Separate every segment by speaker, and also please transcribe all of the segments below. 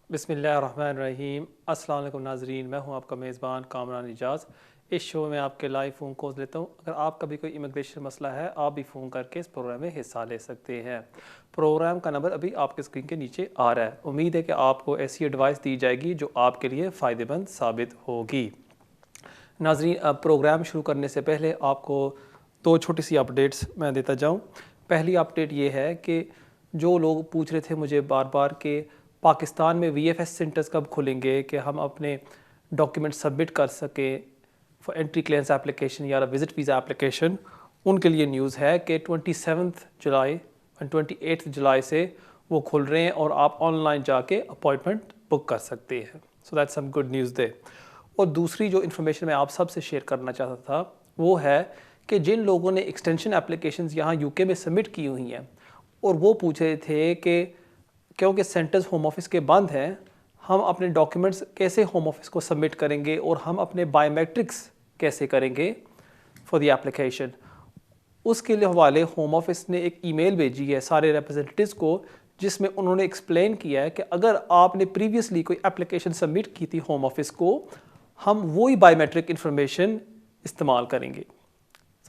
Speaker 1: बिस्मिल्लाहिर्रहमानिर्रहीम। अस्सलाम वालेकुम नाज़रीन, मैं हूं आपका मेज़बान कामरान इजाज़। इस शो में आपके लाइव फ़ोन कॉल्स लेता हूं। अगर आपका भी कोई इमिग्रेशन मसला है, आप भी फ़ोन करके इस प्रोग्राम में हिस्सा ले सकते हैं। प्रोग्राम का नंबर अभी आपके स्क्रीन के नीचे आ रहा है। उम्मीद है कि आपको ऐसी एडवाइस दी जाएगी जो आपके लिए फ़ायदेमंद साबित होगी। नाज़रीन, अब प्रोग्राम शुरू करने से पहले आपको दो छोटी सी अपडेट्स मैं देता जाऊं। पहली अपडेट ये है कि जो लोग पूछ रहे थे मुझे बार बार कि पाकिस्तान में वीएफएस सेंटर्स कब खुलेंगे कि हम अपने डॉक्यूमेंट सबमिट कर सकें फॉर एंट्री क्लियरेंस एप्लीकेशन या विज़िट वीज़ा एप्लीकेशन, उनके लिए न्यूज़ है कि 27 जुलाई एंड 28 जुलाई से वो खुल रहे हैं और आप ऑनलाइन जाके अपॉइंटमेंट बुक कर सकते हैं। So that's some good news there. और दूसरी जो इन्फॉर्मेशन मैं आप सबसे शेयर करना चाहता था वो है कि जिन लोगों ने एक्सटेंशन एप्लीकेशंस यहाँ यूके में सबमिट की हुई हैं और वो पूछ रहे थे कि क्योंकि सेंटर्स होम ऑफिस के बंद हैं, हम अपने डॉक्यूमेंट्स कैसे होम ऑफिस को सबमिट करेंगे और हम अपने बायोमेट्रिक्स कैसे करेंगे फॉर द एप्लीकेशन। उसके लिए हवाले होम ऑफिस ने एक ईमेल भेजी है सारे रिप्रेजेंटेटिव्स को, जिसमें उन्होंने एक्सप्लेन किया है कि अगर आपने प्रीवियसली कोई एप्लीकेशन सबमिट की थी होम ऑफिस को, हम वही बायोमेट्रिक इंफॉर्मेशन इस्तेमाल करेंगे।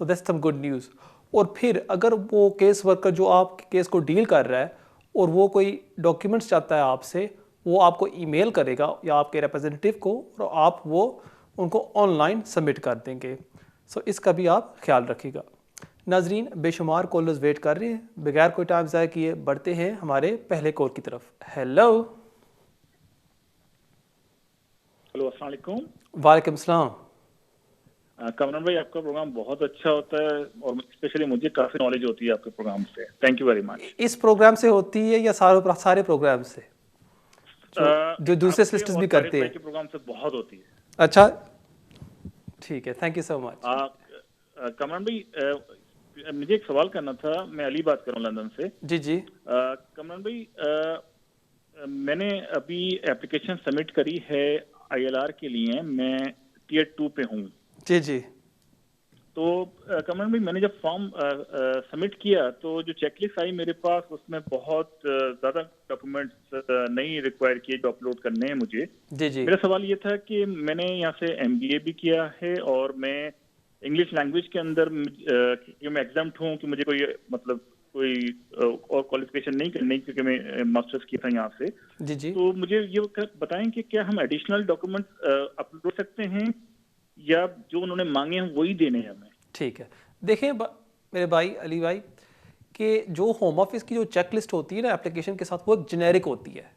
Speaker 1: So that's some good news. और फिर अगर वो केस वर्कर जो आपके केस को डील कर रहा है और वो कोई डॉक्यूमेंट्स चाहता है आपसे, वो आपको ईमेल करेगा या आपके रिप्रेजेंटेटिव को, और आप वो उनको ऑनलाइन सबमिट कर देंगे। सो इसका भी आप ख्याल रखिएगा। नाजरीन, बेशुमार कॉलर्स वेट कर रहे हैं, बगैर कोई टाइम ज़ाया किए बढ़ते हैं हमारे पहले कॉल की तरफ। हेलो।
Speaker 2: हेलो, अस्सलाम वालेकुम।
Speaker 1: वालेकुम सलाम।
Speaker 2: कमरान भाई, आपका प्रोग्राम बहुत अच्छा होता है और स्पेशली मुझे काफ़ी नॉलेज होती है आपके प्रोग्राम से। Thank you very much.
Speaker 1: इस प्रोग्राम से होती है या सारे प्रोग्राम से जो जो दूसरे
Speaker 2: आपके
Speaker 1: सिस्टर्स
Speaker 2: और
Speaker 1: भी
Speaker 2: तारिक
Speaker 1: करते
Speaker 2: भाई
Speaker 1: हैं?
Speaker 2: के प्रोग्राम से बहुत होती है।
Speaker 1: अच्छा, ठीक है, thank you so much.
Speaker 2: Kamran भाई, मुझे एक सवाल करना था। मैं अली बात कर रहा हूँ लंदन से।
Speaker 1: जी जी
Speaker 2: कमरान भाई, मैंने अभी एप्लीकेशन सबमिट करी है ILR के लिए। मैं Tier 2 पे हूँ।
Speaker 1: जी जी
Speaker 2: तो कमल भाई, मैंने जब फॉर्म सबमिट किया तो जो चेकलिस्ट आई मेरे पास, उसमें बहुत ज़्यादा डॉक्यूमेंट्स नहीं रिक्वायर किए जो अपलोड करने हैं मुझे।
Speaker 1: जी जी
Speaker 2: मेरा सवाल ये था कि मैंने यहाँ से MBA भी किया है और मैं इंग्लिश लैंग्वेज के अंदर क्योंकि मैं एग्जाम्प्ट हूँ कि मुझे कोई मतलब कोई और क्वालिफिकेशन नहीं करनी, क्योंकि मैं मास्टर्स किया था यहाँ से।
Speaker 1: जी जी
Speaker 2: तो मुझे ये बताएं कि क्या हम एडिशनल डॉक्यूमेंट्स अपलोड सकते हैं या जो उन्होंने मांगे हैं वही देने हैं हमें?
Speaker 1: ठीक है। देखें मेरे भाई अली भाई, कि जो होम ऑफिस की जो चेक लिस्ट होती है ना एप्लीकेशन के साथ, वो एक जेनेरिक होती है।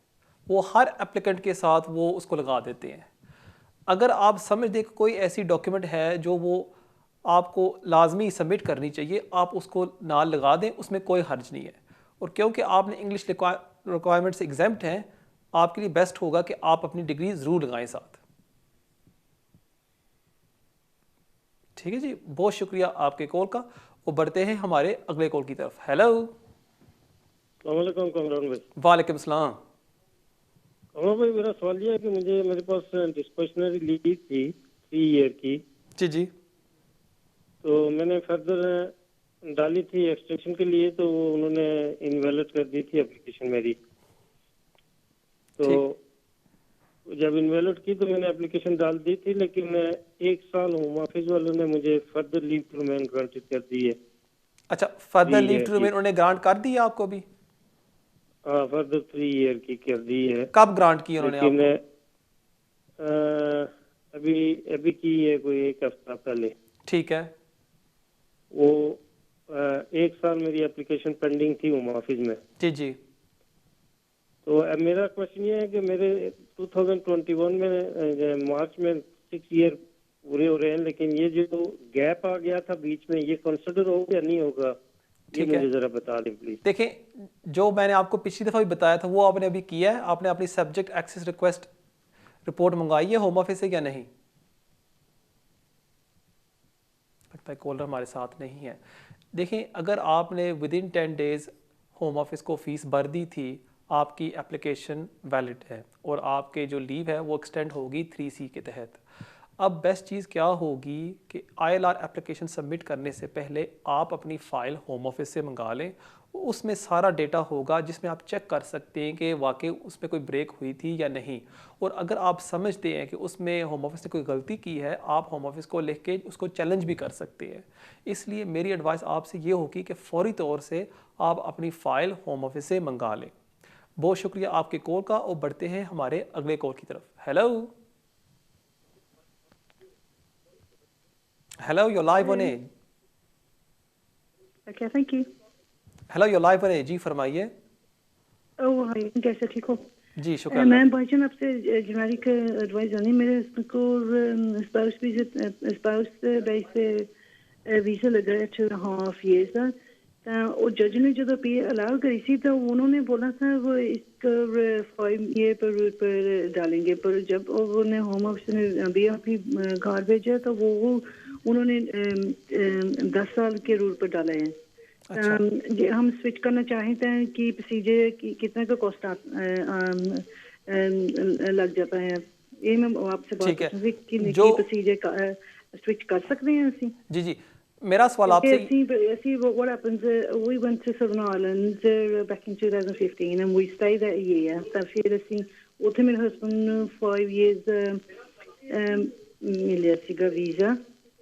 Speaker 1: वो हर एप्लीकेंट के साथ वो उसको लगा देते हैं। अगर आप समझ दें कि कोई ऐसी डॉक्यूमेंट है जो वो आपको लाजमी सबमिट करनी चाहिए, आप उसको नाल लगा दें, उसमें कोई हर्ज नहीं है। और क्योंकि आपने इंग्लिश रिक्वायरमेंट से एग्जेम्प्ट हैं, आपके लिए बेस्ट होगा कि आप अपनी डिग्री ज़रूर लगाएं साथ। ठीक है जी, बहुत शुक्रिया आपके कॉल का। वो बढ़ते हैं हमारे अगले कॉल की तरफ। हेलो।
Speaker 3: वालेकुम कमरान भाई।
Speaker 1: वालेकुम सलाम।
Speaker 3: कमरान भाई, मेरा सवाल ये है कि मेरे पास डिस्क्रिशनरी लीव थी 3 ईयर की।
Speaker 1: जी जी
Speaker 3: तो मैंने फर्दर डाली थी एक्सटेंशन के लिए, तो वो उन्होंने इनवैलिड कर दी थी एप्लीकेशन मेरी। तो
Speaker 1: ठीक।
Speaker 3: जब इनवैलिड की तो मैंने एप्लीकेशन डाल दी थी, लेकिन 1 साल होम ऑफिस वालों ने मुझे further leave to remain granted कर दी है।
Speaker 1: अच्छा, फर्दर
Speaker 3: 3
Speaker 1: लीव
Speaker 3: ईयर
Speaker 1: टू
Speaker 3: की।
Speaker 1: रिमेन उन्होंने ग्रांट कर दी है आपको भी?
Speaker 3: हाँ, फर्दर 3 ईयर की कर दी है।
Speaker 1: कब ग्रांट की उन्होंने
Speaker 3: लेकिन
Speaker 1: आपको?
Speaker 3: अभी अभी की है, कोई 1 हफ्ता पहले।
Speaker 1: ठीक है।
Speaker 3: वो 1 साल मेरी एप्लीकेशन पेंडिंग थी होम ऑफिस में।
Speaker 1: जी जी
Speaker 3: तो अब मेरा क्वेश्चन ये है कि मेरे 2021 में मार्च में 6 ईयर पूरे हो रहे हैं, लेकिन ये जो गैप आ गया था बीच में, ये कंसिडर होगा या नहीं होगा? ये
Speaker 1: ठीक है।
Speaker 3: मुझे जरा बता दें प्लीज।
Speaker 1: देखें, जो मैंने आपको पिछली दफ़ा भी बताया था वो आपने अभी किया है। आपने अपनी सब्जेक्ट एक्सेस रिक्वेस्ट रिपोर्ट मंगवाई है होम ऑफिस से या नहीं? लगता है कॉलर हमारे साथ नहीं है। देखें, अगर आपने with in 10 days home office को फ़ीस भर दी थी, आपकी एप्लीकेशन वैलिड है और आपके जो लीव है वो एक्सटेंड होगी 3C के तहत। अब बेस्ट चीज़ क्या होगी कि ILR एप्लीकेशन सबमिट करने से पहले आप अपनी फ़ाइल होम ऑफिस से मंगा लें। उसमें सारा डेटा होगा जिसमें आप चेक कर सकते हैं कि वाकई उसमें कोई ब्रेक हुई थी या नहीं। और अगर आप समझते हैं कि उसमें होम ऑफिस ने कोई गलती की है, आप होम ऑफिस को लिख के उसको चैलेंज भी कर सकते हैं। इसलिए मेरी एडवाइस आपसे ये होगी कि फ़ौरी तौर से आप अपनी फ़ाइल होम ऑफिस से मंगा लें। बहुत शुक्रिया आपके कॉल का और बढ़ते हैं हमारे अगले कॉल की तरफ। Hello hello, you're live on air।
Speaker 4: Okay, thank you.
Speaker 1: Hello, you're live on air। जी फरमाइए।
Speaker 4: Oh, hi, कैसे ठीक हो?
Speaker 1: जी शुक्र अल्लाह।
Speaker 4: मैं भाईजान आपसे जेनेरिक एडवाइस जानी। मेरे husband को स्पाउस बेस पे वीज़ा लगा है 2.5 years का। और जज ने जो अपील अलाउ करी थी तो उन्होंने बोला था वो इसको 5 year पर रूट पर डालेंगे, पर जब उन्होंने होम ऑफिस ने अभी अपनी घर भेजा तो वो उन्होंने 10 साल के रूट पर डाले हैं।
Speaker 1: अच्छा।
Speaker 4: हम स्विच करना चाहते हैं कि प्रोसीजर कितना का कॉस्ट लग जाता है। ये मैं आपसे बात
Speaker 1: ठीक है।
Speaker 4: पूछना थी कि
Speaker 1: जो
Speaker 4: प्रोसीजर स्विच कर सकते हैं ਅਸੀਂ।
Speaker 1: जी जी, मेरा सवाल आपसे
Speaker 4: See what happens. We went to Southern Ireland back in 2015 and we stayed there a year. ਤਾਂ ਫਿਰ ਅਸੀਂ ਉੱਥੇ ਮੇਰੇ husband ਨੂੰ 5 years ਮਿਲਿਆ ਸੀਗਾ visa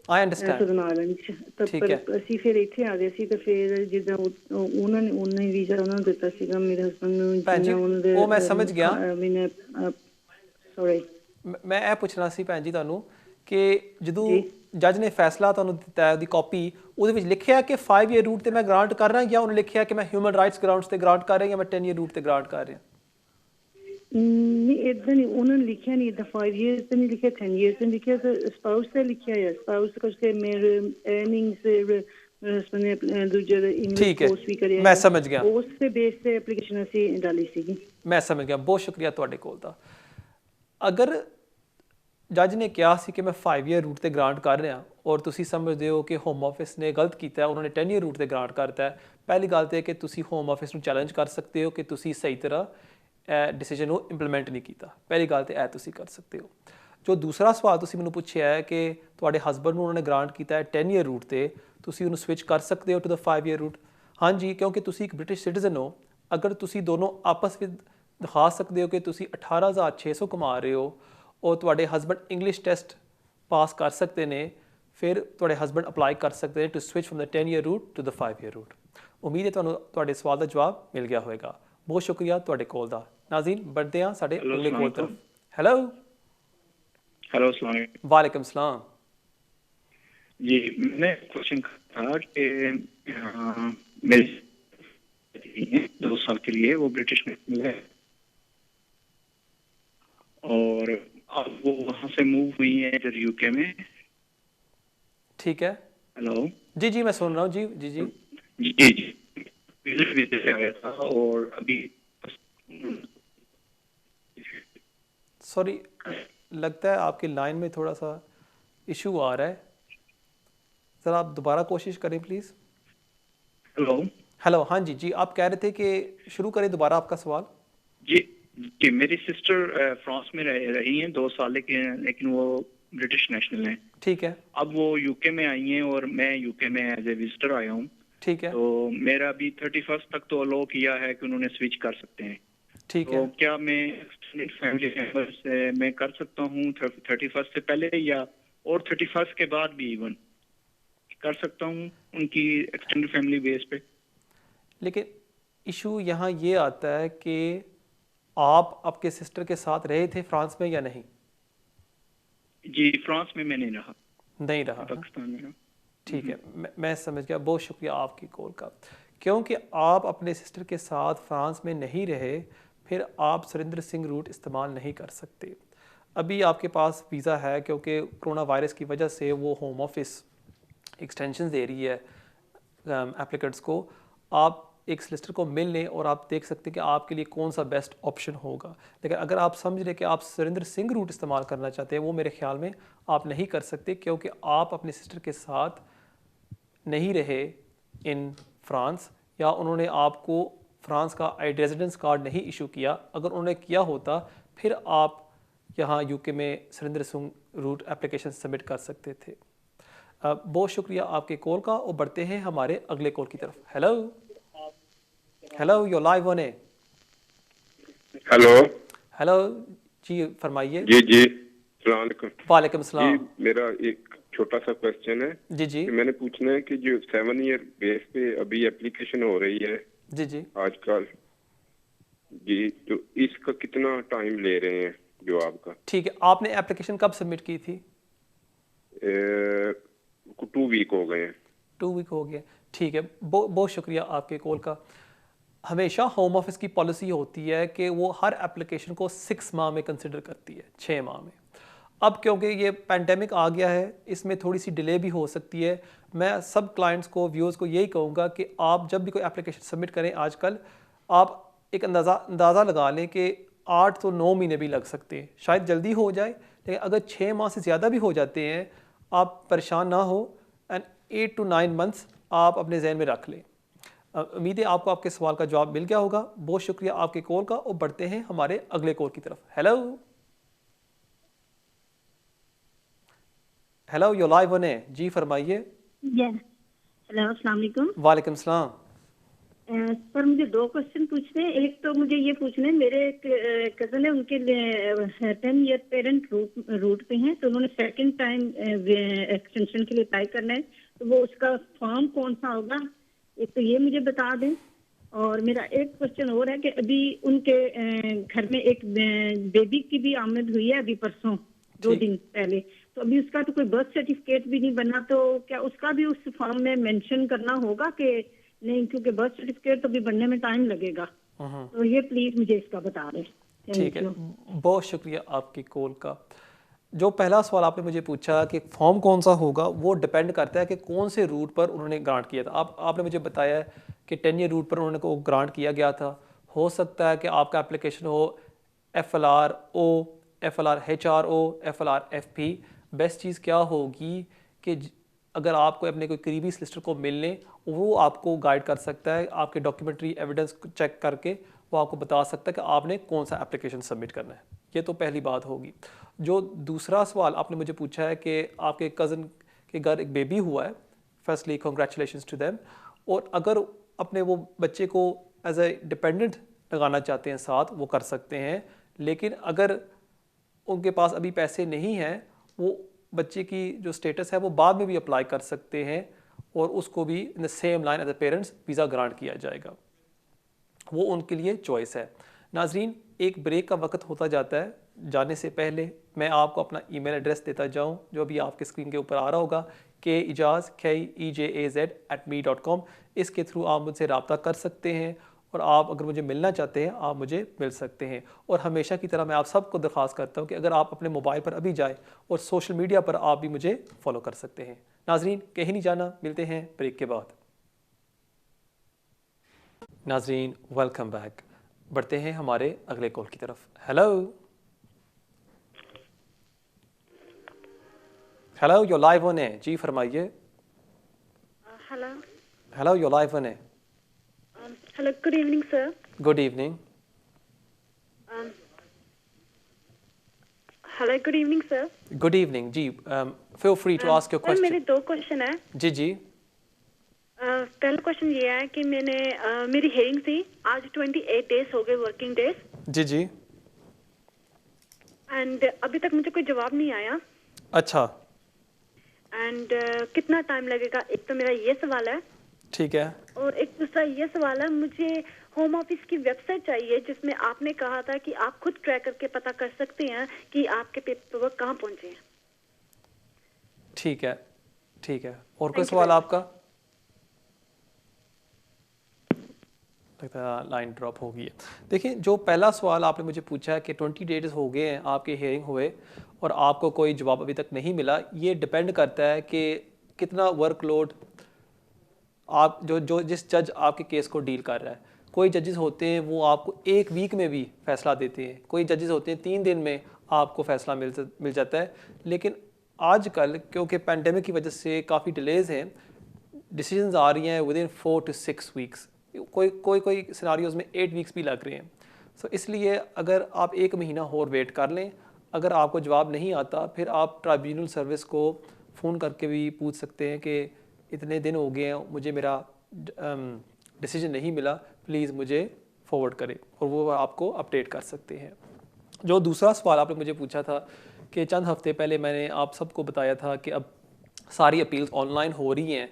Speaker 1: I understand.
Speaker 4: Southern Ireland 'ਚ। ਤਾਂ
Speaker 1: ਠੀਕ
Speaker 4: ਪਰ
Speaker 1: ਹੈ।
Speaker 4: ਅਸੀਂ ਫਿਰ ਇੱਥੇ ਆ ਗਏ ਸੀ ਤਾਂ ਫਿਰ ਜਿੱਦਾਂ ਉਹਨਾਂ ਨੇ ਵੀਜ਼ਾ ਉਹਨਾਂ ਨੂੰ ਦਿੱਤਾ ਸੀਗਾ ਮੇਰੇ husband ਨੂੰ
Speaker 1: ਭੈਣ ਜੀ,
Speaker 4: ਜਿੰਨਾ ਉਹਨਾਂ ਦੇ
Speaker 1: ਉਹ ਮੈਂ ਸਮਝ ਗਿਆ।
Speaker 4: ਸੌਰੀ
Speaker 1: ਮੈਂ ਇਹ ਪੁੱਛਣਾ ਸੀ ਭੈਣ ਜੀ ਤੁਹਾਨੂੰ ਕਿ ਜਦੋਂ
Speaker 4: ਜੀ।
Speaker 1: ਜੱਜ ਨੇ ਫੈਸਲਾ ਤੁਹਾਨੂੰ ਦਿੱਤਾ ਹੈ ਉਹਦੀ ਕਾਪੀ, ਉਹਦੇ ਵਿੱਚ ਲਿਖਿਆ ਕਿ 5 year ਰੂਟ ਤੇ ਮੈਂ ਗ੍ਰਾਂਟ ਕਰ ਰਹਾ ਜਾਂ ਉਹਨੇ ਲਿਖਿਆ ਕਿ ਮੈਂ ਹਿਊਮਨ ਰਾਈਟਸ ਗਰਾਊਂਡਸ ਤੇ ਗ੍ਰਾਂਟ ਕਰ ਰਿਹਾ ਜਾਂ ਮੈਂ 10 year ਰੂਟ ਤੇ ਗ੍ਰਾਂਟ ਕਰ ਰਿਹਾ?
Speaker 4: ਨਹੀਂ ਇਦਾਂ ਨਹੀਂ ਉਹਨਾਂ ਨੇ ਲਿਖਿਆ ਨਹੀਂ ਇਦਾਂ 5 years ਤੇ ਨਹੀਂ ਲਿਖਿਆ 10 years ਤੇ ਲਿਖਿਆ ਤੇ ਸਪਾਊਸ ਤੇ ਲਿਖਿਆ ਹੈ ਸਪਾਊਸ ਕਰਕੇ ਮੇਰੇ अर्निंग्स husband ਨੇ ਦੂਜੇ ਇੰਗਲਿਸ਼
Speaker 1: ठीक है,
Speaker 4: ਕੋਰਸ ਵੀ ਕਰਿਆ
Speaker 1: मैं समझ गया।
Speaker 4: ਉਸ ਤੇ ਬੇਸ ਤੇ ਐਪਲੀਕੇਸ਼ਨ ਅਸੀਂ ਡਾਲੀ ਸੀਗੀ।
Speaker 1: ਮੈਂ ਸਮਝ ਗਿਆ। ਬਹੁਤ ਸ਼ੁਕਰੀਆ ਤੁਹਾਡੇ ਕੋਲ ਦਾ। ਅਗਰ ਜੱਜ ਨੇ ਕਿਹਾ ਸੀ ਕਿ ਮੈਂ 5 year ਰੂਟ ਤੇ ਗ੍ਰਾਂਟ ਕਰ ਰਿਹਾ ਔਰ ਤੁਸੀਂ ਸਮਝਦੇ ਹੋ ਕਿ ਹੋਮ ਆਫਿਸ ਨੇ ਗਲਤ ਕੀਤਾ ਹੈ, ਉਹਨਾਂ ਨੇ 10 year ਰੂਟ ਤੇ ਗ੍ਰਾਂਟ ਕਰਤਾ ਹੈ, ਪਹਿਲੀ ਗੱਲ ਤੇ ਕਿ ਤੁਸੀਂ ਹੋਮ ਆਫਿਸ ਨੂੰ ਚੈਲੰਜ ਕਰ ਸਕਦੇ ਹੋ ਕਿ ਤੁਸੀਂ ਸਹੀ ਤਰ੍ਹਾਂ ਡਿਸੀਜਨ ਨੂੰ ਇੰਪਲੀਮੈਂਟ ਨਹੀਂ ਕੀਤਾ। ਪਹਿਲੀ ਗੱਲ ਤੇ ਇਹ ਤੁਸੀਂ ਕਰ ਸਕਦੇ ਹੋ। ਜੋ ਦੂਸਰਾ ਸਵਾਲ ਤੁਸੀਂ ਮੈਨੂੰ ਪੁੱਛਿਆ ਹੈ ਕਿ ਤੁਹਾਡੇ ਹਸਬੰਡ ਨੂੰ ਉਹਨਾਂ ਨੇ ਗ੍ਰਾਂਟ ਕੀਤਾ ਹੈ 10 year ਰੂਟ ਤੇ, ਤੁਸੀਂ ਉਹਨੂੰ ਸਵਿਚ ਕਰ ਸਕਦੇ ਹੋ ਟੂ ਦ 5 year ਰੂਟ? ਹਾਂਜੀ, ਕਿਉਂਕਿ ਤੁਸੀਂ ਇੱਕ ਬ੍ਰਿਟਿਸ਼ ਸਿਟੀਜ਼ਨ ਹੋ। ਅਗਰ ਤੁਸੀਂ ਦੋਨੋਂ ਆਪਸ ਵਿੱਚ ਦਿਖਾ ਸਕਦੇ ਹੋ ਕਿ ਤੁਸੀਂ 18,600 ਕਮਾ ਰਹੇ ਹੋ ਔਰ ਤੁਹਾਡੇ ਹਸਬੰਡ ਇੰਗਲਿਸ਼ ਟੈਸਟ ਪਾਸ ਕਰ ਸਕਦੇ ਨੇ, ਫਿਰ ਤੁਹਾਡੇ ਹਸਬੰਡ ਅਪਲਾਈ ਕਰ ਸਕਦੇ ਨੇ to switch from the 10 year route to the 5 year route. ਉਮੀਦ ਹੈ ਤੁਹਾਨੂੰ ਤੁਹਾਡੇ ਸਵਾਲ ਦਾ ਜਵਾਬ ਮਿਲ ਗਿਆ ਹੋਵੇਗਾ। ਬਹੁਤ ਸ਼ੁਕਰੀਆ ਤੁਹਾਡੇ ਕੋਲ ਦਾ। ਨਾਜ਼ਰੀਨ, बढ़ते हैं साढ़े अगले कॉल तरफ। हेलो
Speaker 2: हेलो, अस्सलाम वालेकुम।
Speaker 1: वालेकुम सलाम।
Speaker 2: जी, मैंने क्वेश्चन था कि मेरी 2 साल के लिए वो ब्रिटिश नेशनल है और अब वो वहाँ से मूव हुई है इधर यूके में।
Speaker 1: ठीक है।
Speaker 2: हेलो
Speaker 1: जी जी, मैं सुन रहा हूँ। जी जी जी
Speaker 2: जी जी, विजिट से आया था और अभी
Speaker 1: सॉरी, लगता है आपकी लाइन में थोड़ा सा इशू आ रहा है, ज़रा आप दोबारा कोशिश करें प्लीज़।
Speaker 2: हेलो
Speaker 1: हेलो, हाँ जी जी, आप कह रहे थे कि शुरू करें दोबारा आपका सवाल।
Speaker 2: जी जी, मेरी सिस्टर फ्रांस में रही हैं 2 साल लेकिन वो ब्रिटिश नेशनल हैं।
Speaker 1: ठीक है।
Speaker 2: अब वो यूके में आई हैं और मैं यूके में एज ए विजिटर आया हूँ।
Speaker 1: ठीक है।
Speaker 2: तो मेरा अभी 31st तक तो अलो किया है कि उन्होंने स्विच कर सकते हैं।
Speaker 1: ठीक
Speaker 2: तो
Speaker 1: है।
Speaker 2: क्या मैं एक्सटेंडेड फैमिली मेंबर से मैं कर सकता हूँ 31st से पहले या और 31st के बाद भी इवन कर सकता हूँ उनकी एक्सटेंडेड फैमिली बेस पे?
Speaker 1: लेकिन इशू यहाँ ये आता है कि आप आपके सिस्टर के साथ रहे थे फ्रांस में या नहीं?
Speaker 2: जी, फ्रांस में मैं नहीं रहा,
Speaker 1: नहीं रहा।
Speaker 2: पाकिस्तान में रहा।
Speaker 1: ठीक है, मैं समझ गया। बहुत शुक्रिया आपकी कॉल का। क्योंकि आप अपने सिस्टर के साथ फ्रांस में नहीं रहे, फिर आप सुरेंद्र सिंह रूट इस्तेमाल नहीं कर सकते। अभी आपके पास वीज़ा है क्योंकि कोरोना वायरस की वजह से वो होम ऑफिस एक्सटेंशन दे रही है एप्लीकेंट्स को। आप एक सलिसिटर को मिल लें और आप देख सकते हैं कि आपके लिए कौन सा बेस्ट ऑप्शन होगा। लेकिन अगर आप समझ रहे कि आप सुरेंद्र सिंह रूट इस्तेमाल करना चाहते हैं, वो मेरे ख्याल में आप नहीं कर सकते क्योंकि आप अपने सिस्टर के साथ नहीं रहे इन फ्रांस, या उन्होंने आपको फ्रांस का रेजिडेंस कार्ड नहीं इशू किया। अगर उन्होंने किया होता फिर आप यहाँ यूके में Surendra Singh route application submit कर सकते थे। बहुत शुक्रिया आपके कॉल का और बढ़ते हैं हमारे अगले कॉल की तरफ। Hello hello, you live on air.
Speaker 5: Hello
Speaker 1: hello जी, फरमाइए।
Speaker 5: जी जी, अस्सलाम वालेकुम।
Speaker 1: वालेकुम सलाम।
Speaker 5: जी, मेरा एक छोटा सा क्वेश्चन है
Speaker 1: जी जी
Speaker 5: कि मैंने पूछना है कि जो 7 ईयर बेस पे अभी एप्लीकेशन हो रही है
Speaker 1: जी जी
Speaker 5: आजकल जी, तो इसका कितना टाइम ले रहे हैं जो आपका?
Speaker 1: ठीक है, आपने एप्लीकेशन कब सबमिट की थी?
Speaker 5: 2 वीक हो गए हैं।
Speaker 1: 2 वीक हो गए। ठीक है, बहुत शुक्रिया आपके कॉल का। हमेशा होम ऑफिस की पॉलिसी होती है कि वो हर एप्लीकेशन को 6 माह में कंसिडर करती है, 6 माह में। अब क्योंकि ये पैंडेमिक आ गया है, इसमें थोड़ी सी डिले भी हो सकती है। मैं सब क्लाइंट्स को, व्यूअर्स को यही कहूँगा कि आप जब भी कोई एप्लीकेशन सबमिट करें आजकल, आप एक अंदाज़ा लगा लें कि 8 तो 9 महीने भी लग सकते हैं। शायद जल्दी हो जाए, लेकिन अगर 6 माह से ज़्यादा भी हो जाते हैं, आप परेशान ना हो। एंड 8 to 9 मंथ्स आप अपने जहन में रख लें। उम्मीद है आपको आपके सवाल का जवाब मिल गया होगा। बहुत शुक्रिया आपके कॉल का और बढ़ते हैं हमारे अगले कॉल की तरफ। Hello hello, you live on air. जी फरमाइए।
Speaker 6: हेलो, अस्सलाम वालेकुम।
Speaker 1: वालेकुम सलाम।
Speaker 6: सर, मुझे 2 क्वेश्चन पूछने हैं। एक तो मुझे ये पूछना है, मेरे एक कजन है, उनके 10 ईयर पेरेंट रूट पे हैं, तो उन्होंने सेकंड टाइम एक्सटेंशन के लिए अप्लाई करना है, तो वो उसका फॉर्म कौन सा होगा, एक तो ये मुझे बता दें। और मेरा एक क्वेश्चन और है कि अभी उनके घर में एक बेबी की भी आमद हुई है अभी परसों 2 दिन पहले, तो अभी उसका तो कोई बर्थ सर्टिफिकेट भी नहीं बना, तो क्या उसका भी उस फॉर्म में मेंशन करना होगा कि नहीं, क्योंकि बर्थ सर्टिफिकेट तो भी बनने में टाइम लगेगा। तो ये प्लीज मुझे इसका बता दें।
Speaker 1: ठीक है, बहुत शुक्रिया आपकी कॉल का। जो पहला सवाल आपने मुझे पूछा कि फॉर्म कौन सा होगा, वो डिपेंड करता है कि कौन से रूट पर उन्होंने ग्रांट किया था। आपने मुझे बताया कि 10 ईयर रूट पर उन्होंने को ग्रांट किया गया था। हो सकता है कि आपका एप्लीकेशन हो FLRO, FLRHRO, FLRFP। बेस्ट चीज़ क्या होगी कि अगर आपको अपने कोई करीबी सॉलिसिटर को मिल लें, वो आपको गाइड कर सकता है, आपके डॉक्यूमेंट्री एविडेंस चेक करके वो आपको बता सकता है कि आपने कौन सा एप्लीकेशन सबमिट करना है। ये तो पहली बात होगी। जो दूसरा सवाल आपने मुझे पूछा है कि आपके कज़न के घर एक बेबी हुआ है, फर्स्टली कॉन्ग्रेचुलेशंस टू देम। और अगर अपने वो बच्चे को एज ए डिपेंडेंट लगाना चाहते हैं साथ, वो कर सकते हैं। लेकिन अगर उनके पास अभी पैसे नहीं हैं, वो बच्चे की जो स्टेटस है वो बाद में भी अप्लाई कर सकते हैं और उसको भी in the same line as the parents visa grant किया जाएगा। वो उनके लिए चॉइस है। नाजरीन, एक ब्रेक का वक्त होता जाता है। जाने से पहले मैं आपको अपना ईमेल एड्रेस देता जाऊं, जो अभी आपके स्क्रीन के ऊपर आ रहा होगा, keijaz@me.com। इसके थ्रू आप मुझसे रब्ता कर सकते हैं और आप अगर मुझे मिलना चाहते हैं, आप मुझे मिल सकते हैं। और हमेशा की तरह मैं आप सबको दरख्वास्त करता हूँ कि अगर आप अपने मोबाइल पर अभी जाए और सोशल मीडिया पर आप भी मुझे फॉलो कर सकते हैं। नाजरीन, कहीं नहीं जाना, मिलते हैं ब्रेक के बाद। नाजरीन, वेलकम बैक। बढ़ते हैं हमारे अगले कॉल की तरफ। Hello hello, you live on air. जी फरमाइए।
Speaker 6: Hello
Speaker 1: hello, you live on air.
Speaker 6: Hello, good evening sir.
Speaker 1: Good evening.
Speaker 6: Hello, good evening sir.
Speaker 1: Good evening जी। Feel free to ask your
Speaker 6: sir, मेरे
Speaker 1: question.
Speaker 6: 2 question है।
Speaker 1: जी जी
Speaker 6: पहला question ये है कि मैंने मेरी हेयरिंग थी, आज 28 डेज हो गए, वर्किंग डेज,
Speaker 1: जी जी।
Speaker 6: एंड अभी तक मुझे कोई जवाब नहीं आया।
Speaker 1: अच्छा,
Speaker 6: एंड कितना टाइम लगेगा, एक तो मेरा ये सवाल है।
Speaker 1: ठीक है।
Speaker 6: और एक दूसरा ये सवाल है, मुझे होम ऑफिस की वेबसाइट चाहिए जिसमें आपने कहा था कि आप खुद ट्रैक करके पता कर सकते हैं कि आपके पेपर वर्क कहाँ पहुंचे हैं।
Speaker 1: ठीक है, ठीक है। और कोई सवाल आपका? लगता है लाइन ड्रॉप हो गई है। देखिए, जो पहला सवाल आपने मुझे पूछा है कि 20 डेज हो गए हैं आपके हियरिंग हुए और आपको कोई जवाब अभी तक नहीं मिला, ये डिपेंड करता है कि कितना वर्कलोड आप जो जिस जज आपके केस को डील कर रहा है। कोई जजेस होते हैं वो आपको 1 वीक में भी फैसला देते हैं, कोई जजेस होते हैं 3 दिन में आपको फैसला मिल जाता है। लेकिन आजकल क्योंकि पैंडेमिक की वजह से काफ़ी डिलेज़ हैं, डिसीजंस आ रही हैं विदिन 4 to 6 वीक्स, कोई सिनारियोज़ में 8 वीक्स भी लग रहे हैं। सो इसलिए अगर आप 1 महीना और वेट कर लें, अगर आपको जवाब नहीं आता फिर आप ट्राइब्यूनल सर्विस को फ़ोन करके भी पूछ सकते हैं कि इतने दिन हो गए हैं, मुझे मेरा डिसीजन नहीं मिला, प्लीज़ मुझे फॉरवर्ड करें, और वो आपको अपडेट कर सकते हैं। जो दूसरा सवाल आपने मुझे पूछा था कि चंद हफ्ते पहले मैंने आप सबको बताया था कि अब सारी अपील्स ऑनलाइन हो रही हैं